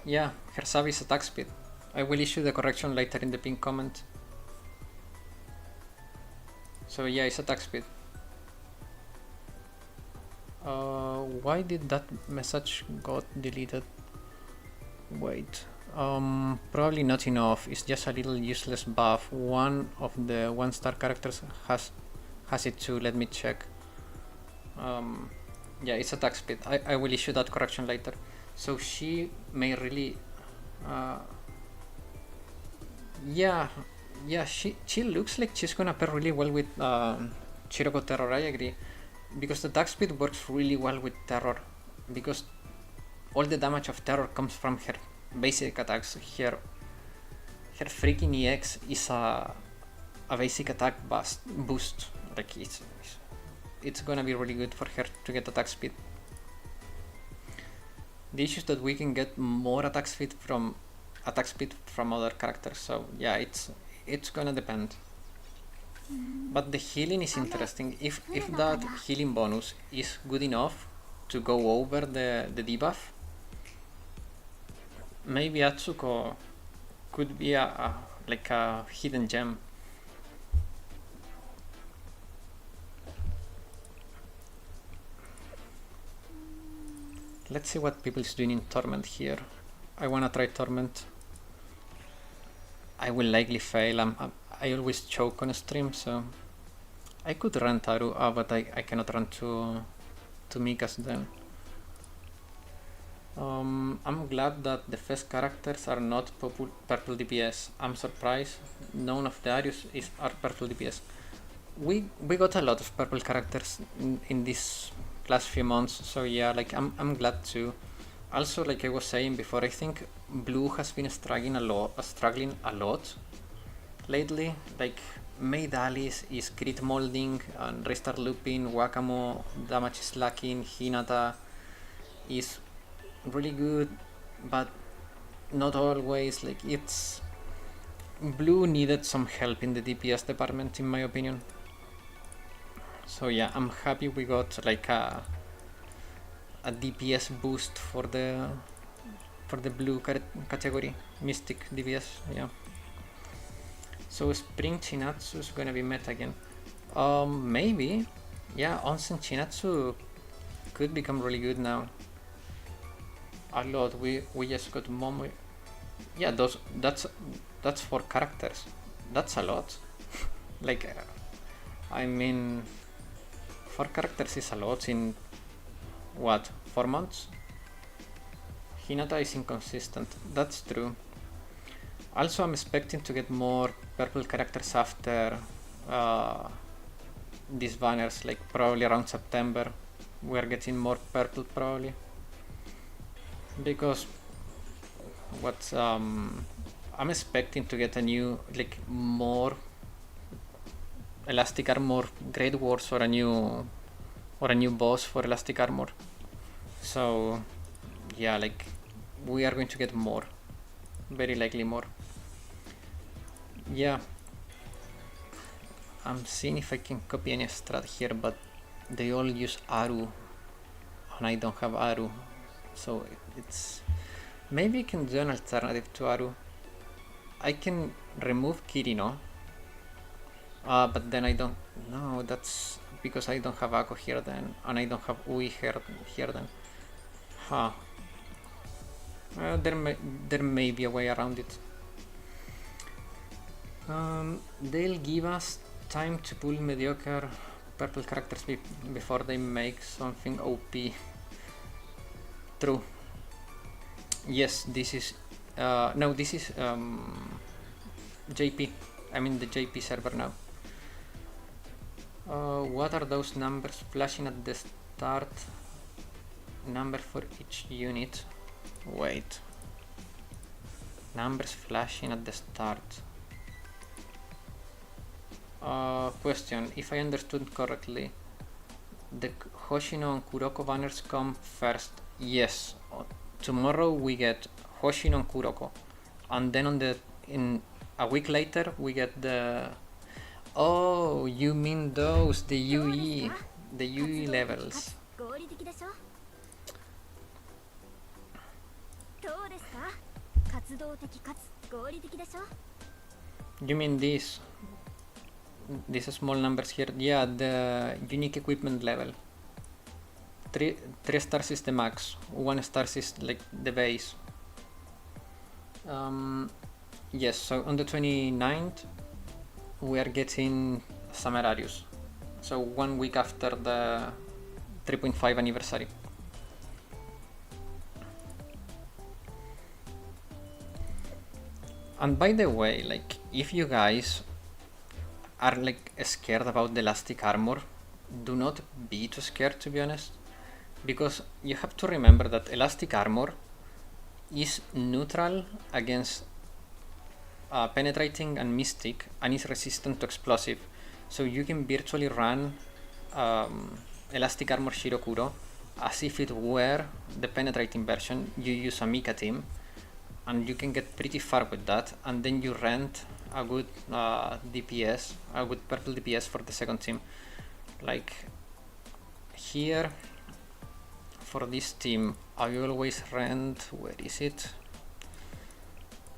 Yeah, her sub is attack speed. I will issue the correction later in the pinned comment. So yeah, it's attack speed. Why did that message got deleted? Wait. Probably not enough. It's just a little useless buff. One of the 1-star characters has it too. Let me check. Yeah, it's attack speed. I will issue that correction later. So she may really yeah, she looks like she's gonna pair really well with Chiroko Terror. I agree, because the attack speed works really well with Terror, because all the damage of Terror comes from her basic attacks. Her freaking EX is a basic attack boost. Like, it's gonna be really good for her to get attack speed. The issue is that we can get more attack speed from other characters. So yeah, it's gonna depend. But the healing is interesting. If that healing bonus is good enough to go over the debuff, maybe Atsuko could be like a hidden gem. Let's see what people's doing in Torment here. I wanna try Torment. I will likely fail. I always choke on stream, so I could run Taru, but I cannot run to Mikas then. I'm glad that the first characters are not purple DPS. I'm surprised none of the Arias are purple DPS. We got a lot of purple characters in these last few months, so yeah, like I'm glad too. Also, like I was saying before, I think blue has been struggling a lot lately. Like, Maid Alice is crit molding and restart looping, Wakamo damage is lacking, Hinata is really good, but not always. Like, it's blue needed some help in the DPS department, in my opinion. So yeah, I'm happy we got like a DPS boost for the blue category, Mystic DPS. Yeah. So Spring Chinatsu is gonna be meta again. Maybe. Yeah, Onsen Chinatsu could become really good now. A lot. We just got Yeah, that's 4 characters. That's a lot. Like, I mean, 4 characters is a lot in what, 4 months? Hinata is inconsistent. That's true. Also, I'm expecting to get more purple characters after these banners, like probably around September. We're getting more purple probably because what I'm expecting to get a new, like, more elastic armor Great Wars or a new boss for elastic armor. So yeah, like, we are going to get more, very likely more. Yeah, I'm seeing if I can copy any strat here, but they all use Aru and I don't have Aru, so it's, maybe I can do an alternative to Aru. I can remove Kirino, but then I don't, no, that's because I don't have Ako here then, and I don't have Ui here then. Huh. There may be a way around it. They'll give us time to pull mediocre purple characters before they make something OP. True. Yes, this is no, this is JP. I'm in the JP server now. What are those numbers flashing at the start? Number for each unit. Wait. Numbers flashing at the start. Question. If I understood correctly, the Hoshino and Kuroko banners come first. Yes. Tomorrow we get Hoshino and Kuroko, and then in a week later we get the. Oh, you mean those, the UE levels. You mean these small numbers here? Yeah, the unique equipment level. 3 stars is the max, 1 star is like the base. Yes, so on the 29th we are getting Summer Arias, so 1 week after the 3.5 anniversary. And by the way, like, if you guys are like scared about the elastic armor, do not be too scared, to be honest, because you have to remember that elastic armor is neutral against penetrating and mystic, and is resistant to explosive, so you can virtually run elastic armor Shirokuro as if it were the penetrating version. You use a Mika team and you can get pretty far with that, and then you rent a good DPS, a good purple DPS for the second team. Like here for this team I always rent, where is it?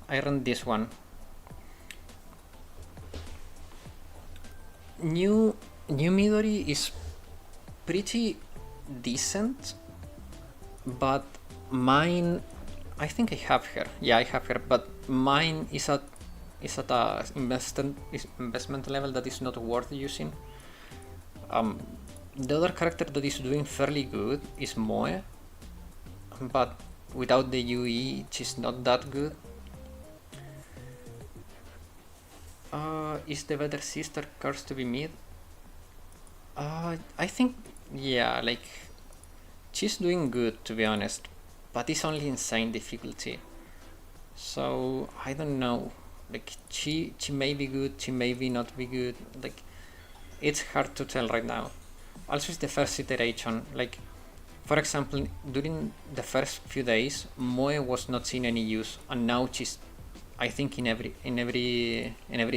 I rent this one. New Midori is pretty decent, but mine, I think I have her. Yeah, I have her, but mine is at a investment level that is not worth using. The other character that is doing fairly good is Moe, but without the UE, she's not that good. Is the better sister cursed to be mid? I think, yeah, like, she's doing good, to be honest, but it's only insane difficulty. So I don't know. Like, she may be good, she may be not be good. Like, it's hard to tell right now. Also, it's the first iteration. Like, for example, during the first few days, Moe was not seeing any use, and now she's, I think, in every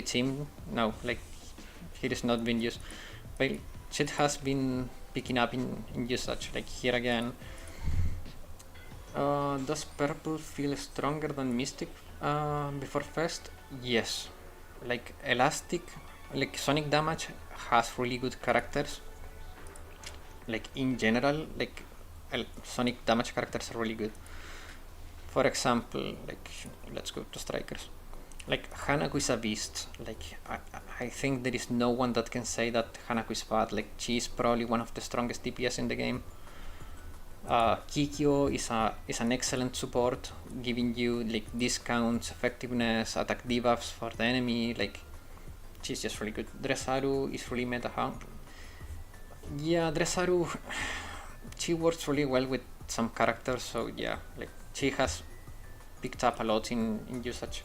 team now. Like, it is not being used, but it has been picking up in usage. Like here again. Does purple feel stronger than Mystic before Fest? Yes. Like elastic, like sonic damage has really good characters. Like in general, like sonic damage characters are really good. For example, like, let's go to strikers. Like, Hanako is a beast. Like, I think there is no one that can say that Hanako is bad. Like, she is probably one of the strongest DPS in the game. Kikyo is an excellent support, giving you like discounts, effectiveness, attack debuffs for the enemy. Like, she's just really good. Dressaru is really meta. Yeah, Dressaru, she works really well with some characters, so yeah, like she has picked up a lot in usage.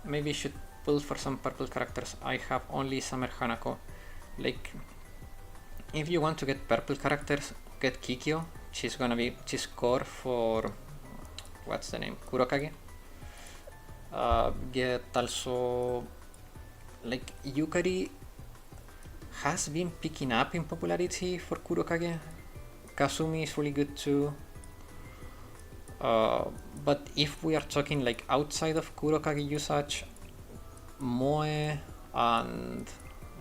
Maybe I should pull for some purple characters. I have only Summer Hanako. Like, if you want to get purple characters, get Kikyo. She's core for, what's the name, Kurokage. Get also, like, Yukari has been picking up in popularity for Kurokage. Kazumi is really good too. But if we are talking like outside of Kurokage usage, Moe and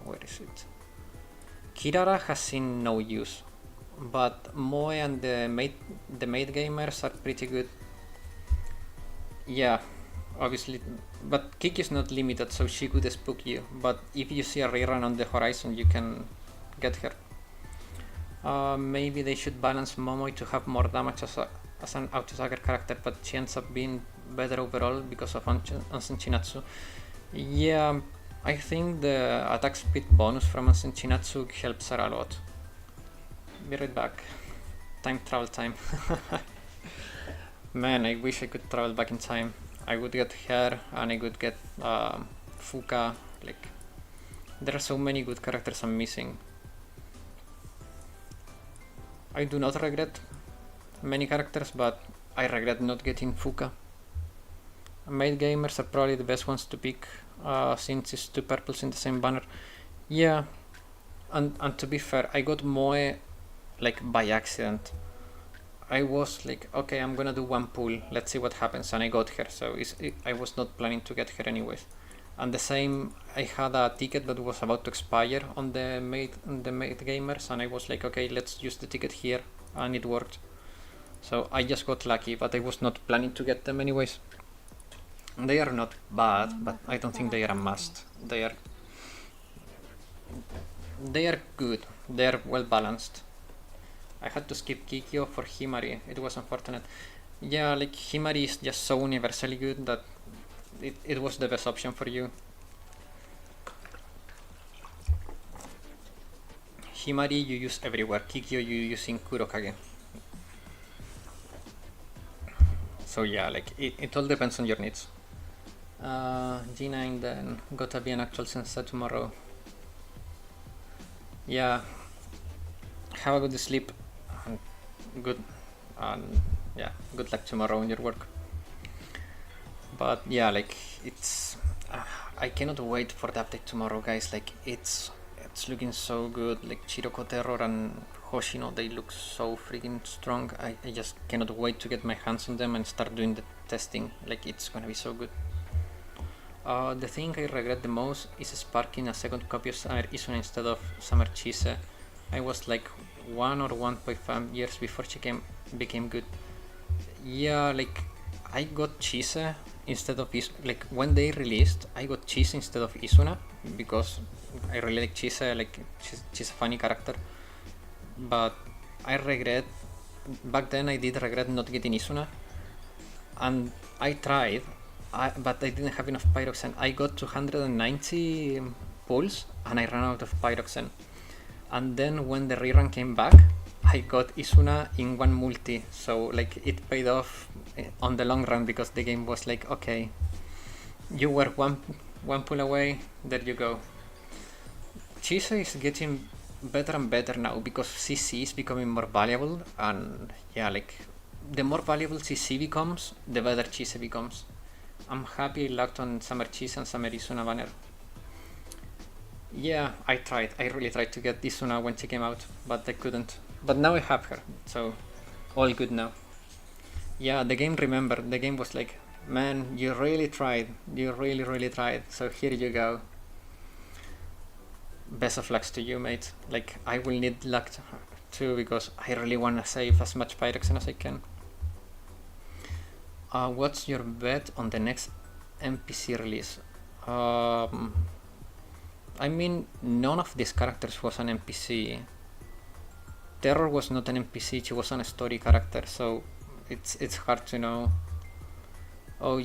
where is it? Kirara has seen no use, but Moe and the maid gamers are pretty good. Yeah, obviously, but Kiki is not limited, so she could spook you. But if you see a rerun on the horizon, you can get her. Maybe they should balance Momoi to have more damage as an auto-attacker character, but she ends up being better overall because of Onsen Chinatsu. Yeah, I think the attack speed bonus from Onsen Chinatsu helps her a lot. Be right back. Time travel time. Man, I wish I could travel back in time. I would get her and I would get Fuka. Like, there are so many good characters I'm missing. I do not regret many characters, but I regret not getting Fuka. Maid gamers are probably the best ones to pick, since it's two purples in the same banner. Yeah, and to be fair, I got Moe like by accident. I was like, okay, I'm gonna do one pull, let's see what happens, and I got her, so I was not planning to get her anyways. And the same, I had a ticket that was about to expire on the maid gamers, and I was like, okay, let's use the ticket here, and it worked. So I just got lucky, but I was not planning to get them anyways. They are not bad, but I don't think they are a must. They are good. They are well balanced. I had to skip Kikyo for Himari. It was unfortunate. Yeah, like Himari is just so universally good that it was the best option for you. Himari you use everywhere. Kikyo you use in Kurokage. So yeah, like it all depends on your needs. G9 then gotta be an actual sensei tomorrow. Yeah, have a good sleep and good luck tomorrow in your work. But yeah, like it's I cannot wait for the update tomorrow, guys. Like it's looking so good. Like Chiroko Terror and Hoshino, they look so freaking strong. I just cannot wait to get my hands on them and start doing the testing. Like it's gonna be so good. The thing I regret the most is sparking a second copy of Summer Isuna instead of Summer Chise. I was like 1 or 1.5 years before she became good. Yeah, like I got Chise instead of like when they released, I got Chise instead of Isuna because I really like Chise. Like she's a funny character. But I regret, back then I did regret not getting Isuna, and I tried, but I didn't have enough Pyroxene. I got 290 pulls and I ran out of Pyroxene. And then when the rerun came back, I got Isuna in one multi, so like it paid off on the long run because the game was like, okay, you were one pull away, there you go. Chise is getting better and better now because CC is becoming more valuable, and yeah, like the more valuable CC becomes, the better Chise becomes. I'm happy I locked on Summer Chise and Summer Isuna banner. Yeah, I really tried to get Isuna when she came out, but I couldn't. But now I have her, so all good now. Yeah, the game was like, man, you really tried, you really tried, so here you go. Best of lucks to you, mate. Like, I will need luck too because I really want to save as much Pyroxene as I can. What's your bet on the next NPC release? I mean, none of these characters was an NPC. Terror was not an NPC, she was a story character, so it's hard to know. Oh,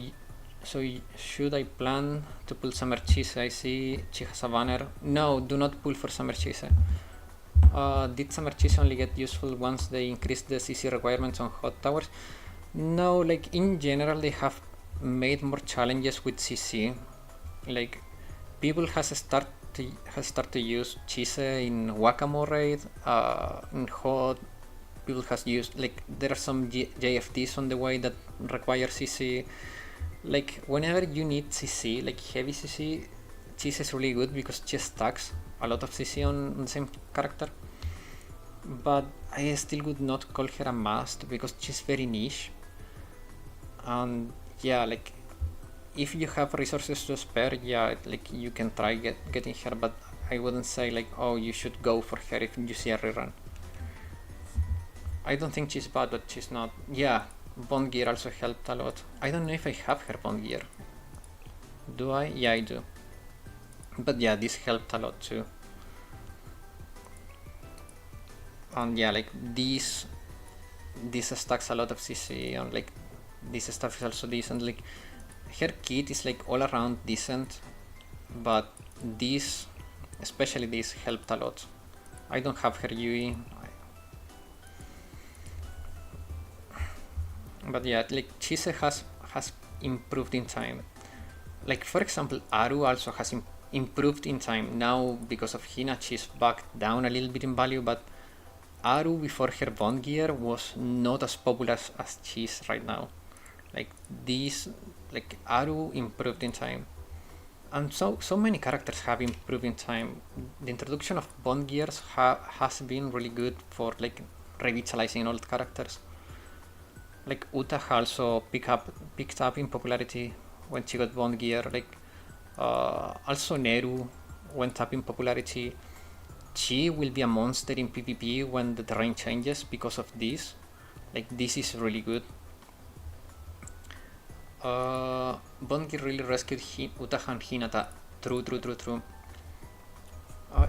so should I plan to pull Summer Cheese? I see she has a banner. No, do not pull for Summer Cheese. Did Summer Cheese only get useful once they increased the CC requirements on hot towers? No, like in general they have made more challenges with CC. Like people has started to use cheese in Wacamo raid, in hot. People has used, like, there are some JFTs on the way that require CC. Like whenever you need CC, like heavy CC, cheese is really good because cheese stacks a lot of CC on the same character. But I still would not call her a must because she's very niche. And yeah, like if you have resources to spare, yeah, like you can try getting her, but I wouldn't say like, oh, you should go for her if you see a rerun. I don't think she's bad, but she's not. Yeah, Bond Gear also helped a lot. I don't know if I have her Bond Gear. Do I? Yeah, I do. But yeah, this helped a lot too. And yeah, like this stacks a lot of CC, and like this stuff is also decent. Like her kit is like all around decent, but this, especially this, helped a lot. I don't have her UE. But yeah, like Chise has improved in time. Like for example, Aru also has improved in time. Now because of Hina, she's back down a little bit in value, but Aru before her Bond Gear was not as popular as she is right now. Like these, like Aru improved in time, and so many characters have improved in time. The introduction of Bond Gears has been really good for like revitalizing old characters. Like Uta also picked up in popularity when she got Bond Gear. Like also Neru went up in popularity. She will be a monster in PvP when the terrain changes because of this. Like this is really good. Bond Gear really rescued Utaha and Hinata. True.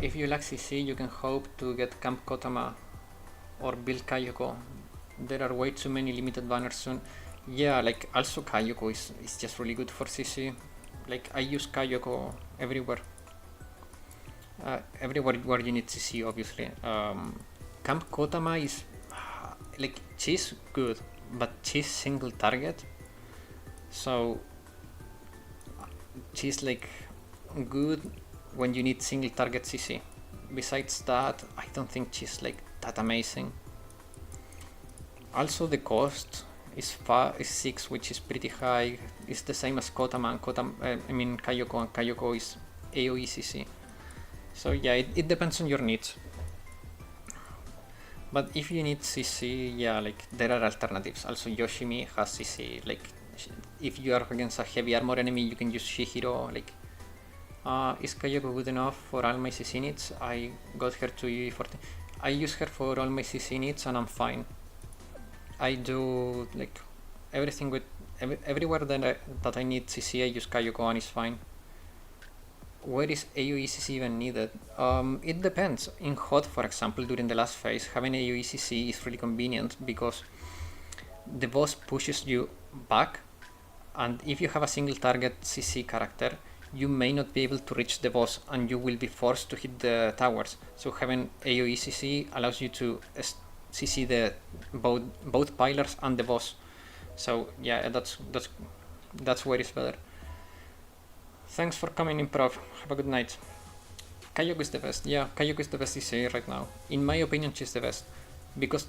If you like CC, you can hope to get Camp Kotama or build Kayoko. There are way too many limited banners soon. Yeah, like also Kayoko is just really good for CC. Like I use Kayoko everywhere. Everywhere where you need CC, obviously. Camp Kotama is like she's good, but she's single target. So she's like good when you need single target CC. Besides that, I don't think she's like that amazing. Also the cost is 6, which is pretty high. It's the same as Kotama and Kayoko, and Kayoko is AoE CC. So yeah, it depends on your needs. But if you need CC, yeah, like there are alternatives. Also Yoshimi has CC. Like if you are against a heavy armor enemy, you can use Shihiro. Like is Kayoko good enough for all my CC needs? I got her to UE40. I use her for all my CC needs and I'm fine. I do like everything with everywhere that I need CC, I use Kayoko and it's fine. Where is AoE CC even needed? It depends. In HOT, for example, during the last phase, having AoE CC is really convenient because the boss pushes you back, and if you have a single target CC character, you may not be able to reach the boss and you will be forced to hit the towers. So having AoE CC allows you to CC the both pillars and the boss. So yeah, that's where it's better. Thanks for coming, Improv. Have a good night. Kayoko is the best. Yeah, Kayoko is the best CC right now. In my opinion, she's the best because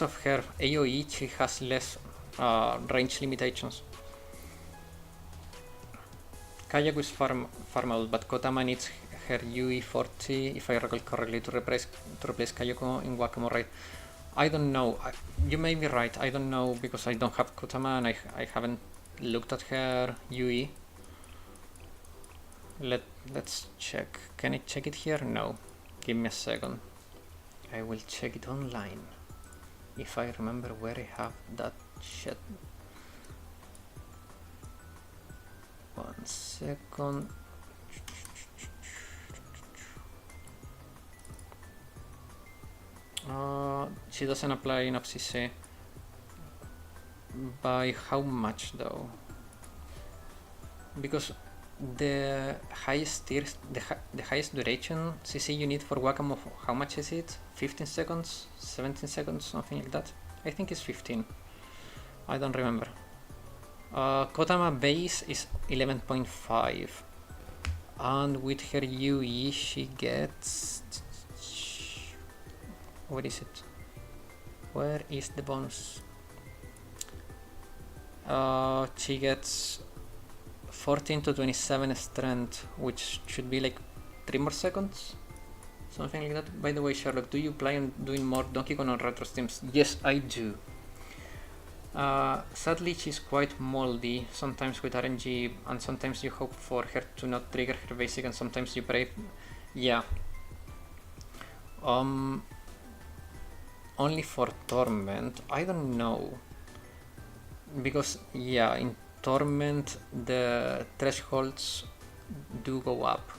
of her AoE, she has less range limitations. Kayoko is farmable, but Kotama needs her UE40, if I recall correctly, to replace Kayoko in Wacamo raid. I don't know. You may be right. I don't know because I don't have Kotama and I haven't looked at her UE. Let's check. Can I check it here? No. Give me a second. I will check it online. If I remember where I have that shit. 1 second. She doesn't apply enough CC. By how much though? Because the highest tiers, the highest duration CC you need for Wacom, how much is it? 15 seconds? 17 seconds? Something like that? I think it's 15. I don't remember. Kotama base is 11.5. And with her UE she gets... Where is it? Where is the bonus? She gets 14 to 27 strength, which should be like 3 more seconds, something like that. By the way, Sherlock, do you plan on doing more Donkey Kong on retro streams? Yes, I do. Sadly, she's quite moldy, sometimes with RNG, and sometimes you hope for her to not trigger her basic, and sometimes you pray. Yeah. Only for Torment, I don't know. Because, yeah, in Torment the thresholds do go up.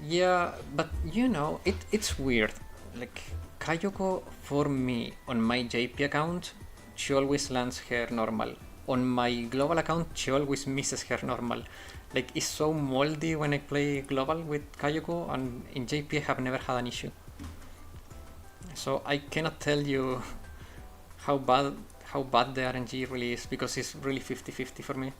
Yeah, but you know, it's weird. Like, Kayoko, for me, on my JP account, she always lands her normal. On my global account, she always misses her normal. Like, it's so moldy when I play global with Kayoko, and in JP I have never had an issue. So I cannot tell you how bad the RNG really is, because it's really 50-50 for me.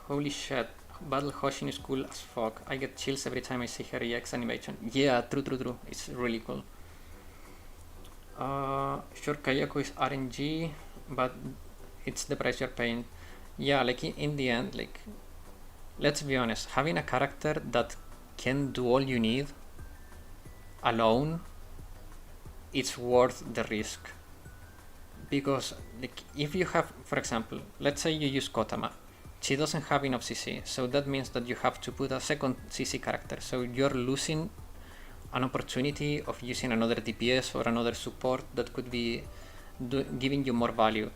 Holy shit, Battle Hoshin is cool as fuck. I get chills every time I see her EX animation. Yeah, true. It's really cool. Sure, Kayako is RNG, but it's the price you're paying. Yeah, like in the end, like, let's be honest, having a character that can do all you need alone, it's worth the risk. Because, like, if you have, for example, let's say you use Kotama, she doesn't have enough CC, so that means that you have to put a second CC character, so you're losing an opportunity of using another DPS or another support that could be giving you more value.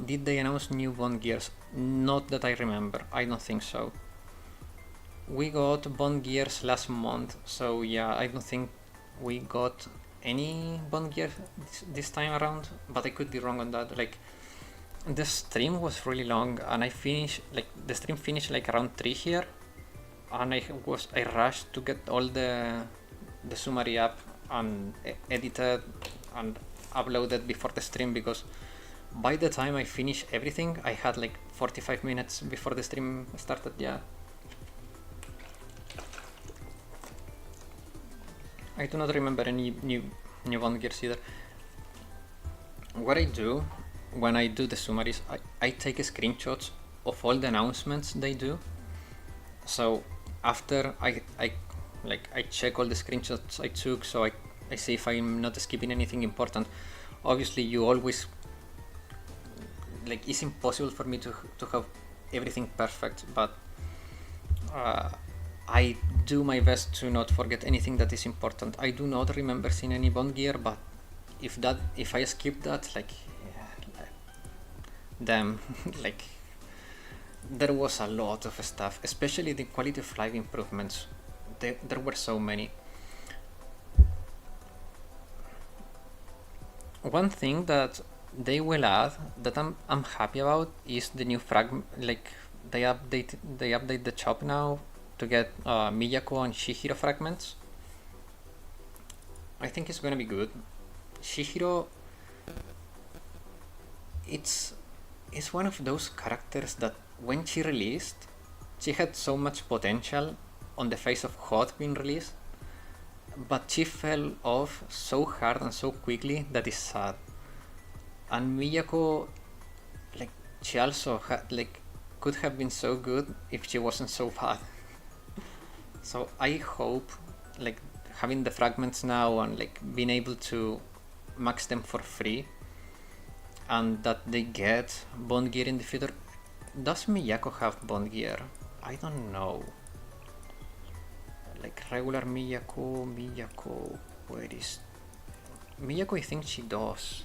Did they announce new Bond gears? Not that I remember, I don't think so. We got Bond gears last month, so yeah, I don't think we got any Bond gear this time around, but I could be wrong on that. Like, the stream was really long, and the stream finished like around 3 here, and I rushed to get all the summary up and edited and uploaded before the stream, because by the time I finished everything I had like 45 minutes before the stream started. Yeah, I do not remember any new Bond gears either. What I do when I do the summaries, I take screenshots of all the announcements they do. So after I check all the screenshots I took, so I see if I'm not skipping anything important. Obviously, you always, like, it's impossible for me to have everything perfect, but I do my best to not forget anything that is important. I do not remember seeing any Bond gear, but if I skip that, like, damn, like, there was a lot of stuff, especially the quality of life improvements. There were so many. One thing that they will add that I'm happy about is the new fragment. Like, they update the shop now to get Miyako and Shihiro fragments. I think it's gonna be good. Shihiro, it's one of those characters that when she released, she had so much potential on the face of HOT being released, but she fell off so hard and so quickly that is sad. And Miyako, like, she also could have been so good if she wasn't so bad. So I hope, like, having the fragments now and like being able to max them for free, and that they get Bond gear in the future. Does Miyako have Bond gear? I don't know. Like, regular Miyako, where is Miyako? I think she does.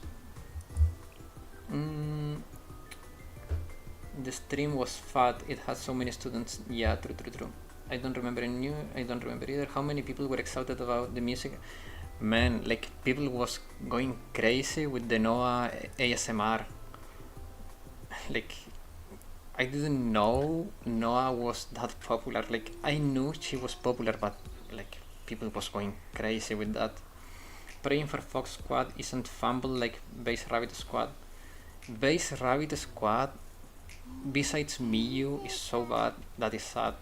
The stream was fat. It had so many students. Yeah, true. I don't remember either how many people were excited about the music. Man, like people was going crazy with the Noah ASMR. Like I didn't know Noah was that popular. Like I knew she was popular, but like people was going crazy with that. Praying for Fox Squad isn't fumble like Base Rabbit Squad. Base Rabbit Squad, besides Miyu, is so bad that is sad.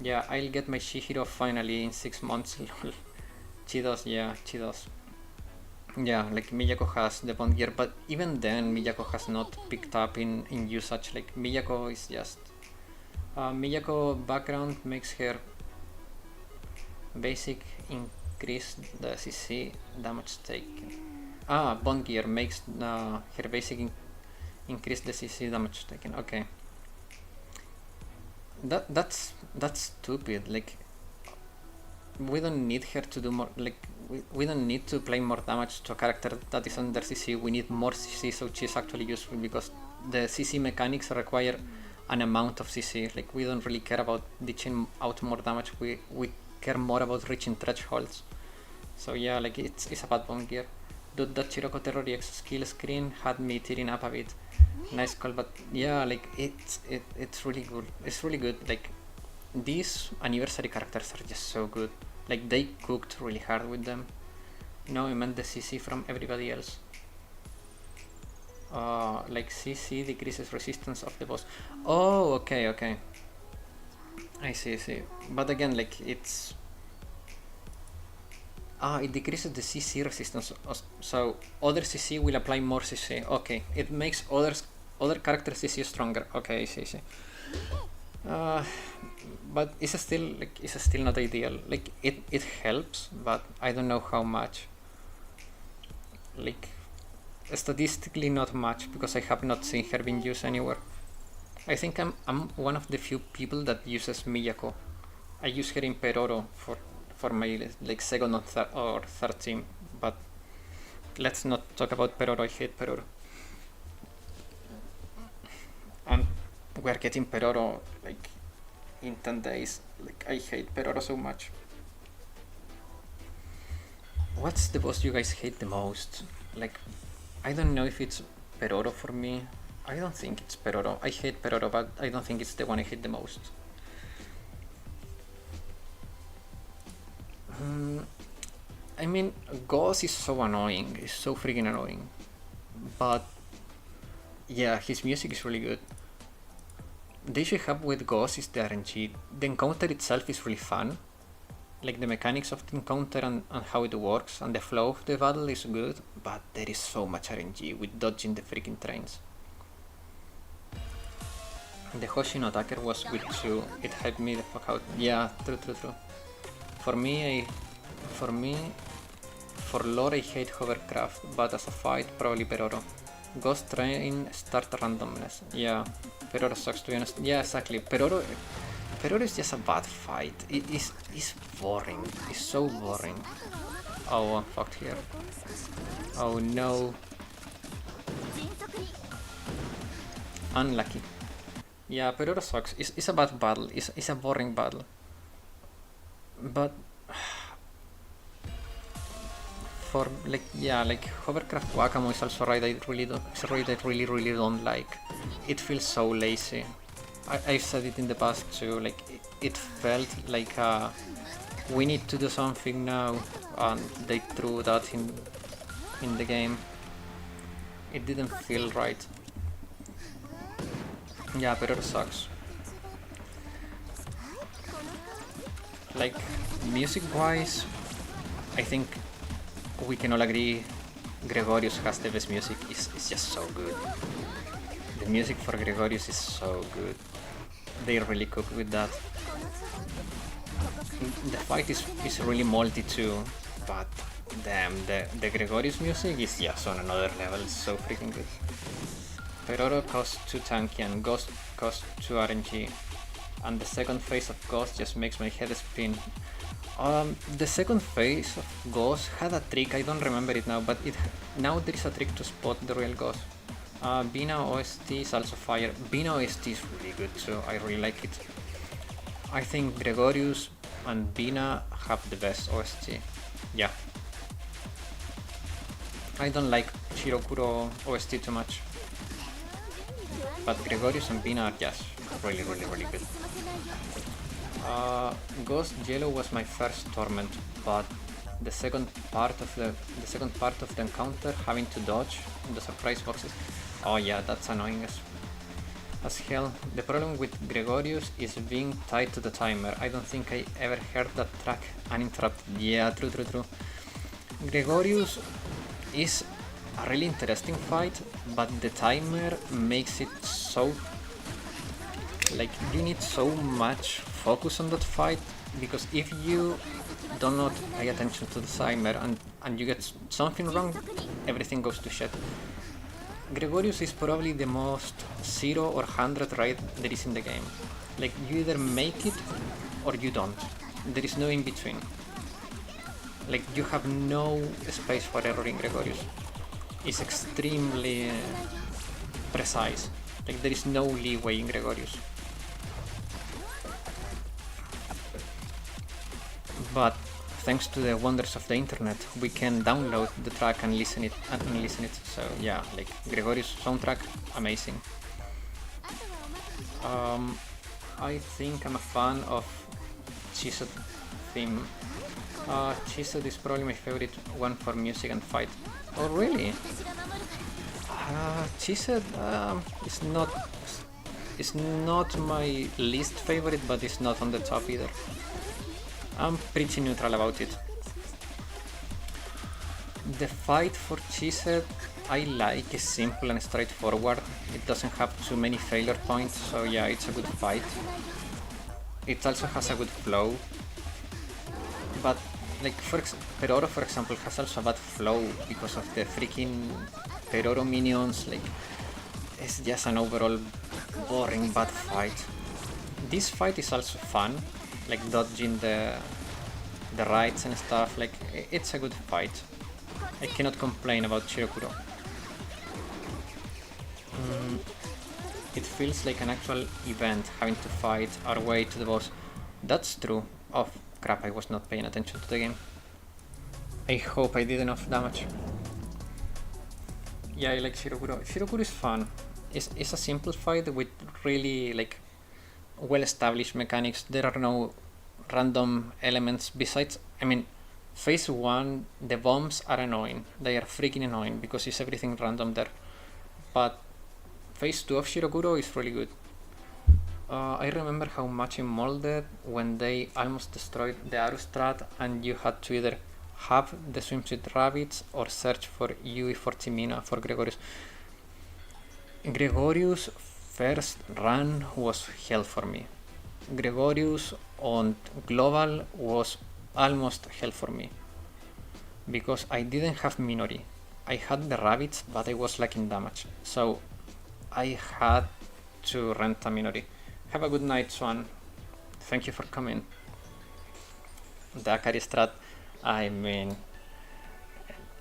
Yeah, I'll get my Shihiro finally in 6 months. Chidos, yeah, Chidos. Yeah, like Miyako has the Bond gear, but even then Miyako has not picked up in usage. Like Miyako is just Miyako background makes her basic increase the CC damage taken. Bond gear makes her basic increase the CC damage taken. Okay. That's stupid. Like we don't need her to do more. Like we don't need to play more damage to a character that is under CC. We need more CC, so she's actually useful because the CC mechanics require an amount of CC. Like we don't really care about ditching out more damage. We care more about reaching thresholds. So yeah, like it's a bad Bond gear. Dude, that Chiroko Terror EX skill screen had me tearing up a bit. Nice call, but yeah, like it's really good. It's really good. Like these anniversary characters are just so good. Like they cooked really hard with them. No, I meant the CC from everybody else. Like CC decreases resistance of the boss. Oh, okay. I see. But again, like it's it decreases the CC resistance, so other CC will apply more CC. Okay, it makes other character CC stronger. Okay, I see. But it's still not ideal. Like it helps, but I don't know how much. Like statistically not much, because I have not seen her being used anywhere. I think I'm one of the few people that uses Miyako. I use her in Peroro for my like second or third team, but let's not talk about Peroro. I hate Peroro. And we're getting Peroro like in 10 days. Like I hate Peroro so much. What's the boss you guys hate the most? Like I don't know if it's Peroro for me. I don't think it's Peroro. I hate Peroro, but I don't think it's the one I hate the most. I mean, Ghost is so annoying. It's so freaking annoying. But yeah, his music is really good. The issue I have with Ghost is the RNG. The encounter itself is really fun. Like the mechanics of the encounter and how it works and the flow of the battle is good, but there is so much RNG with dodging the freaking trains. The Hoshino attacker was good too. It helped me the fuck out. Yeah, true. For lore I hate hovercraft, but as a fight probably Peroro. Ghost Train start randomness. Yeah, Peroro sucks to be honest. Yeah, exactly. Peroro is just a bad fight. It's boring. It's so boring. Oh, I'm fucked here. Oh no. Unlucky. Yeah, Peroro sucks. It's a bad battle. It's a boring battle. But for like hovercraft Wakamo is also a raid I really don't like. It feels so lazy. I've said it in the past too. Like it felt like we need to do something now, and they threw that in the game. It didn't feel right. Yeah, Peroro sucks. Like music wise, I think we can all agree Gregorius has the best music. It's just so good. The music for Gregorius is so good. They really cook with that. The fight is really multi too, but damn, the Gregorius music is just on another level. It's so freaking good. Peroro costs 2 tanky and Ghost costs 2 RNG. And the second phase of Ghost just makes my head spin. The second phase of Ghost had a trick, I don't remember it now, but now there is a trick to spot the real Ghost. Bina OST is also fire. Bina OST is really good too, I really like it. I think Gregorius and Bina have the best OST. Yeah. I don't like Shirokuro OST too much. But Gregorius and Bina are just really good. Ghost Yellow was my first torment, but the second part of the encounter, having to dodge the surprise boxes, oh yeah, that's annoying as hell. The problem with Gregorius is being tied to the timer. I don't think I ever heard that track uninterrupted. Yeah, true. Gregorius is a really interesting fight, but the timer makes it so, like, you need so much focus on that fight, because if you do not pay attention to the timer and you get something wrong, everything goes to shit. Gregorius is probably the most 0 or 100 raid there is in the game. Like, you either make it or you don't. There is no in between. Like, you have no space for error in Gregorius. It's extremely precise. Like, there is no leeway in Gregorius. But thanks to the wonders of the internet, we can download the track and listen it. So yeah, like, Gregorius soundtrack, amazing. I think I'm a fan of Chised theme. Chised is probably my favorite one for music and fight. Oh really? Chised is not my least favorite, but it's not on the top either. I'm pretty neutral about it. The fight for Chised I like is simple and straightforward. It doesn't have too many failure points, so yeah, it's a good fight. It also has a good flow. But like, Peroro for example has also a bad flow because of the freaking Peroro minions. Like, it's just an overall boring bad fight. This fight is also fun, like dodging the rights and stuff. Like, it's a good fight. I cannot complain about Shirokuro. It feels like an actual event, having to fight our way to the boss. That's true. Oh crap, I was not paying attention to the game. I hope I did enough damage. Yeah, I like Shirokuro. Shirokuro is fun. It's a simple fight with really, like, well-established mechanics. There are no random elements besides, I mean, phase 1, the bombs are annoying. They are freaking annoying because it's everything random there. But phase 2 of Shirokuro is really good. I remember how much I molded when they almost destroyed the Arus strat and you had to either have the swimsuit rabbits or search for UE40 Mina for Gregorius. Gregorius' first run was hell for me. Gregorius on global was almost hell for me because I didn't have Minori. I had the rabbits, but I was lacking damage, so I had to rent a Minori. Have a good night, Swan. Thank you for coming. The Akari strat, I mean,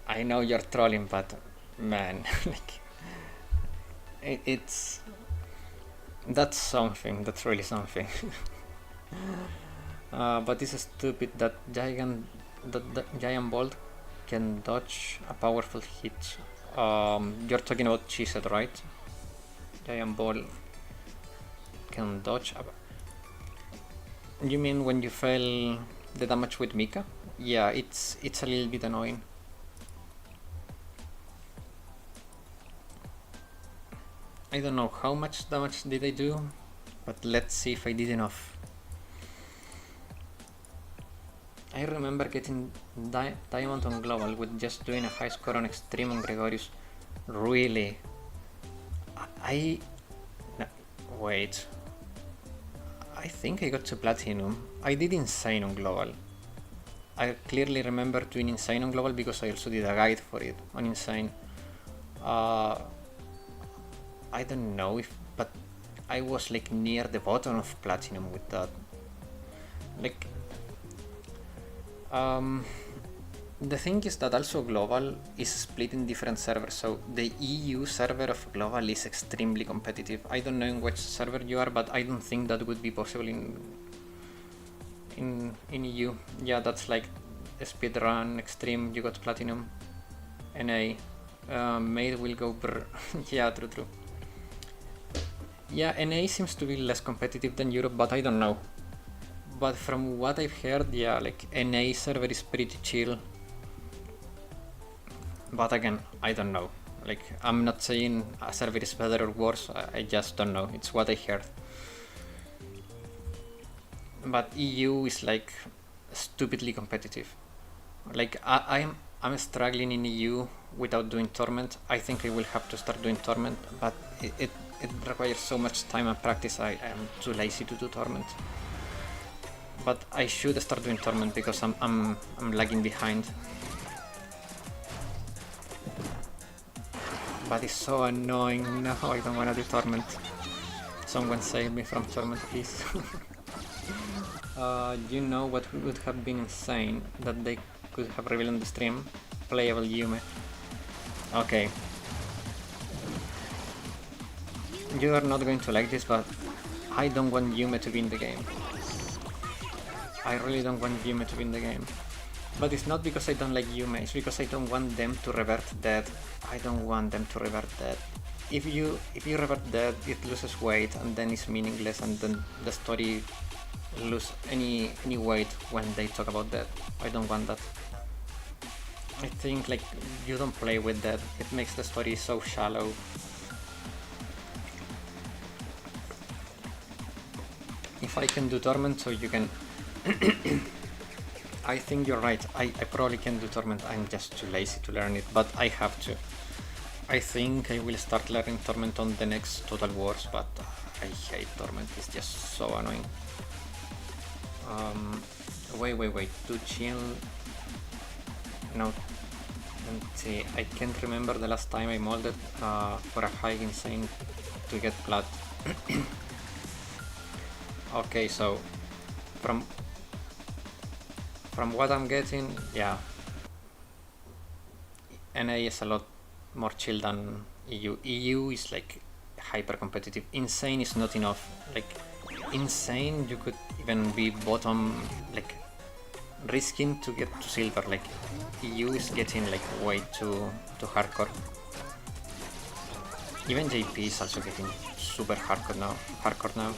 I know you're trolling, but man, like, that's something. That's really something. But it's stupid that giant bolt can dodge a powerful hit. You're talking about Chised, right? Giant ball can dodge. You mean when you fail the damage with Mika? Yeah, it's a little bit annoying. I don't know how much damage did I do, but let's see if I did enough. I remember getting Diamond on Global with just doing a high score on Extreme on Gregorius. Really? Wait. I think I got to Platinum. I did Insane on Global. I clearly remember doing Insane on Global because I also did a guide for it on Insane. I don't know but I was like near the bottom of Platinum with that. Like, the thing is that also Global is split in different servers, so the EU server of Global is extremely competitive. I don't know in which server you are, but I don't think that would be possible in EU. Yeah, that's like a speedrun, extreme, you got platinum, NA, mate will go brr. Yeah, true. Yeah, NA seems to be less competitive than Europe, but I don't know. But from what I've heard, yeah, like NA server is pretty chill. But again, I don't know. Like, I'm not saying a server is better or worse, I just don't know. It's what I heard. But EU is like stupidly competitive. Like, I'm struggling in EU without doing Torment. I think I will have to start doing Torment, but it requires so much time and practice, I am too lazy to do Torment. But I should start doing Torment because I'm lagging behind. But it's so annoying. No, I don't wanna do Torment. Someone save me from Torment, please. You know what would have been insane that they could have revealed on the stream? Playable Yume. Okay. You are not going to like this, but I don't want Yume to be in the game. I really don't want Yume to be in the game. But it's not because I don't like Yume, it's because I don't want them to revert dead. I don't want them to revert dead. If you revert dead, it loses weight and then it's meaningless, and then the story lose any weight when they talk about that. I don't want that. I think like you don't play with that. It makes the story so shallow. If I can do Torment, so you can. I think you're right. I probably can do Torment. I'm just too lazy to learn it, but I have to. I think I will start learning Torment on the next Total Wars, but I hate Torment. It's just so annoying. Wait. To chill. No. Let's see. I can't remember the last time I molded for a high insane to get plat. Okay, so from what I'm getting, yeah, NA is a lot more chill than EU. EU is like hyper competitive. Insane is not enough. Like insane, you could even be bottom, like risking to get to silver. Like EU is getting like way too hardcore. Even JP is also getting super hardcore now.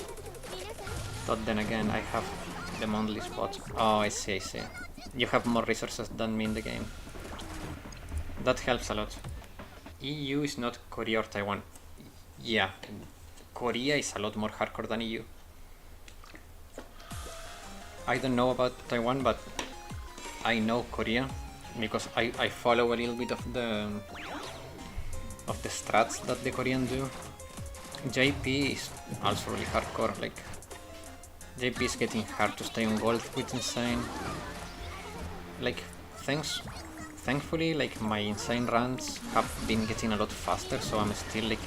But then again, I have the monthly spot. Oh, I see. You have more resources than me in the game. That helps a lot. EU is not Korea or Taiwan. Yeah, Korea is a lot more hardcore than EU. I don't know about Taiwan, but I know Korea because I follow a little bit of the strats that the Korean do. JP is also really hardcore. Like JP is getting hard to stay on gold with insane. Like thankfully, like my insane runs have been getting a lot faster, so I'm still like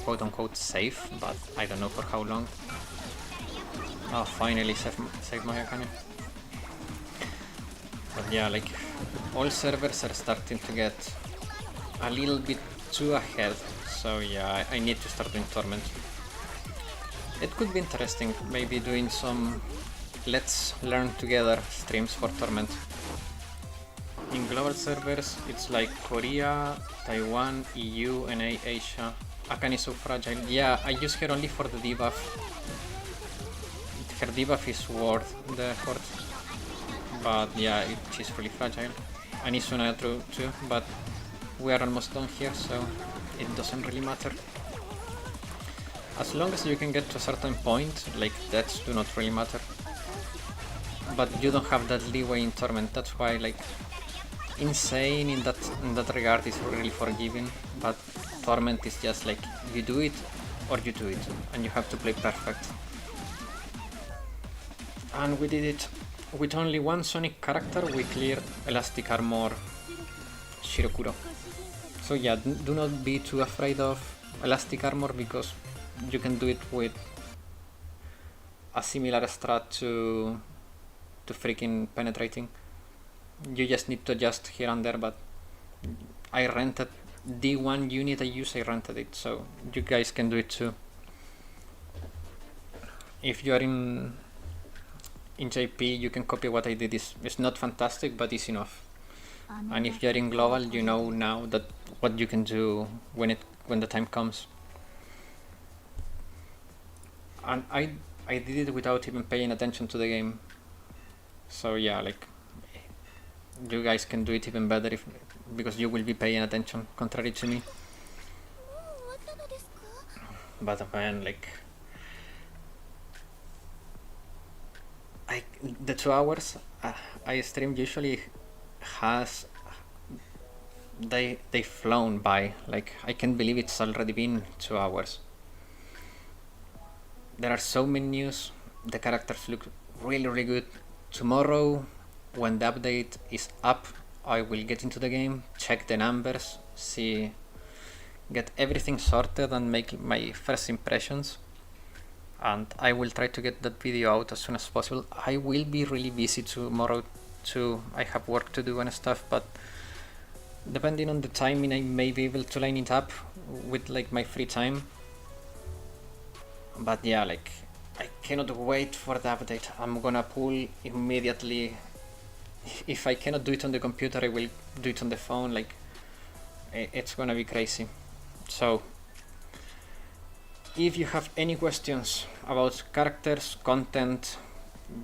quote unquote safe, but I don't know for how long. Oh, finally save my Akane. But yeah, like all servers are starting to get a little bit too ahead, so yeah, I need to start doing Torment. It could be interesting, maybe doing some let's learn together streams for Torment. In global servers, it's like Korea, Taiwan, EU, NA, Asia. Akane is so fragile. Yeah, I use her only for the debuff. Her debuff is worth the effort. But yeah, she's really fragile. And Isuna too, but we are almost done here, so it doesn't really matter. As long as you can get to a certain point, like deaths do not really matter. But you don't have that leeway in Torment, that's why like insane in that regard is really forgiving, but Torment is just like you do it or you do it, and you have to play perfect. And we did it. With only one Sonic character, we cleared Elastic Armor Shirokuro. So yeah, do not be too afraid of Elastic Armor because you can do it with a similar strat to freaking Penetrating. You just need to adjust here and there, but I rented the one unit I use, I rented it, so you guys can do it too. If you are in JP, you can copy what I did. It's not fantastic, but it's enough. And if you're in global, you know now that what you can do when the time comes. And I did it without even paying attention to the game. So yeah, like you guys can do it even better because you will be paying attention, contrary to me. But man, like the 2 hours I stream usually has they flown by. Like I can't believe it's already been 2 hours. There are so many news. The characters look really good. Tomorrow, when the update is up, I will get into the game, check the numbers, get everything sorted and make my first impressions. And I will try to get that video out as soon as possible. I will be really busy tomorrow too. I have work to do and stuff, but depending on the timing, I may be able to line it up with like my free time. But yeah, like I cannot wait for the update. I'm gonna pull immediately. If I cannot do it on the computer, I will do it on the phone. Like it's gonna be crazy. So if you have any questions about characters, content,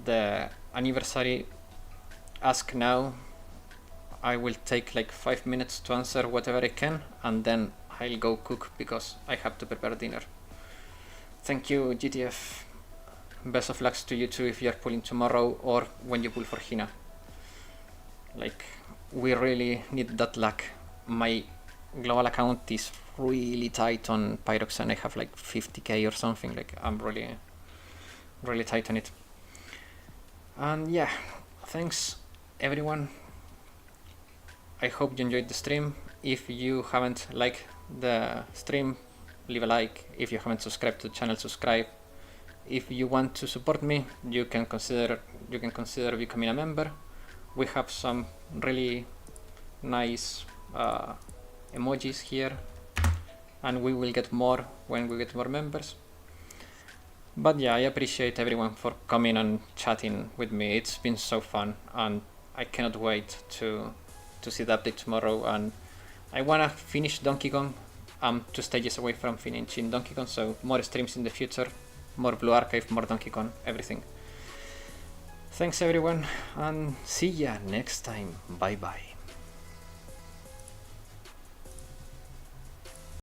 the anniversary, ask now. I will take like 5 minutes to answer whatever I can, and then I'll go cook because I have to prepare dinner. Thank you, GTF. Best of luck to you too if you are pulling tomorrow or when you pull for Hina. Like, we really need that luck. My global account is really tight on Pyrox and I have like 50k or something. Like, I'm really tight on it. And yeah, thanks everyone. I hope you enjoyed the stream. If you haven't liked the stream, leave a like. If you haven't subscribed to the channel, subscribe. If you want to support me, you can consider becoming a member. We have some really nice emojis here, and we will get more when we get more members. But yeah, I appreciate everyone for coming and chatting with me. It's been so fun, and I cannot wait to see the update tomorrow. And I wanna finish Donkey Kong. I'm 2 stages away from finishing Donkey Kong, so more streams in the future, more Blue Archive, more Donkey Kong, everything. Thanks everyone, and see ya next time. Bye bye.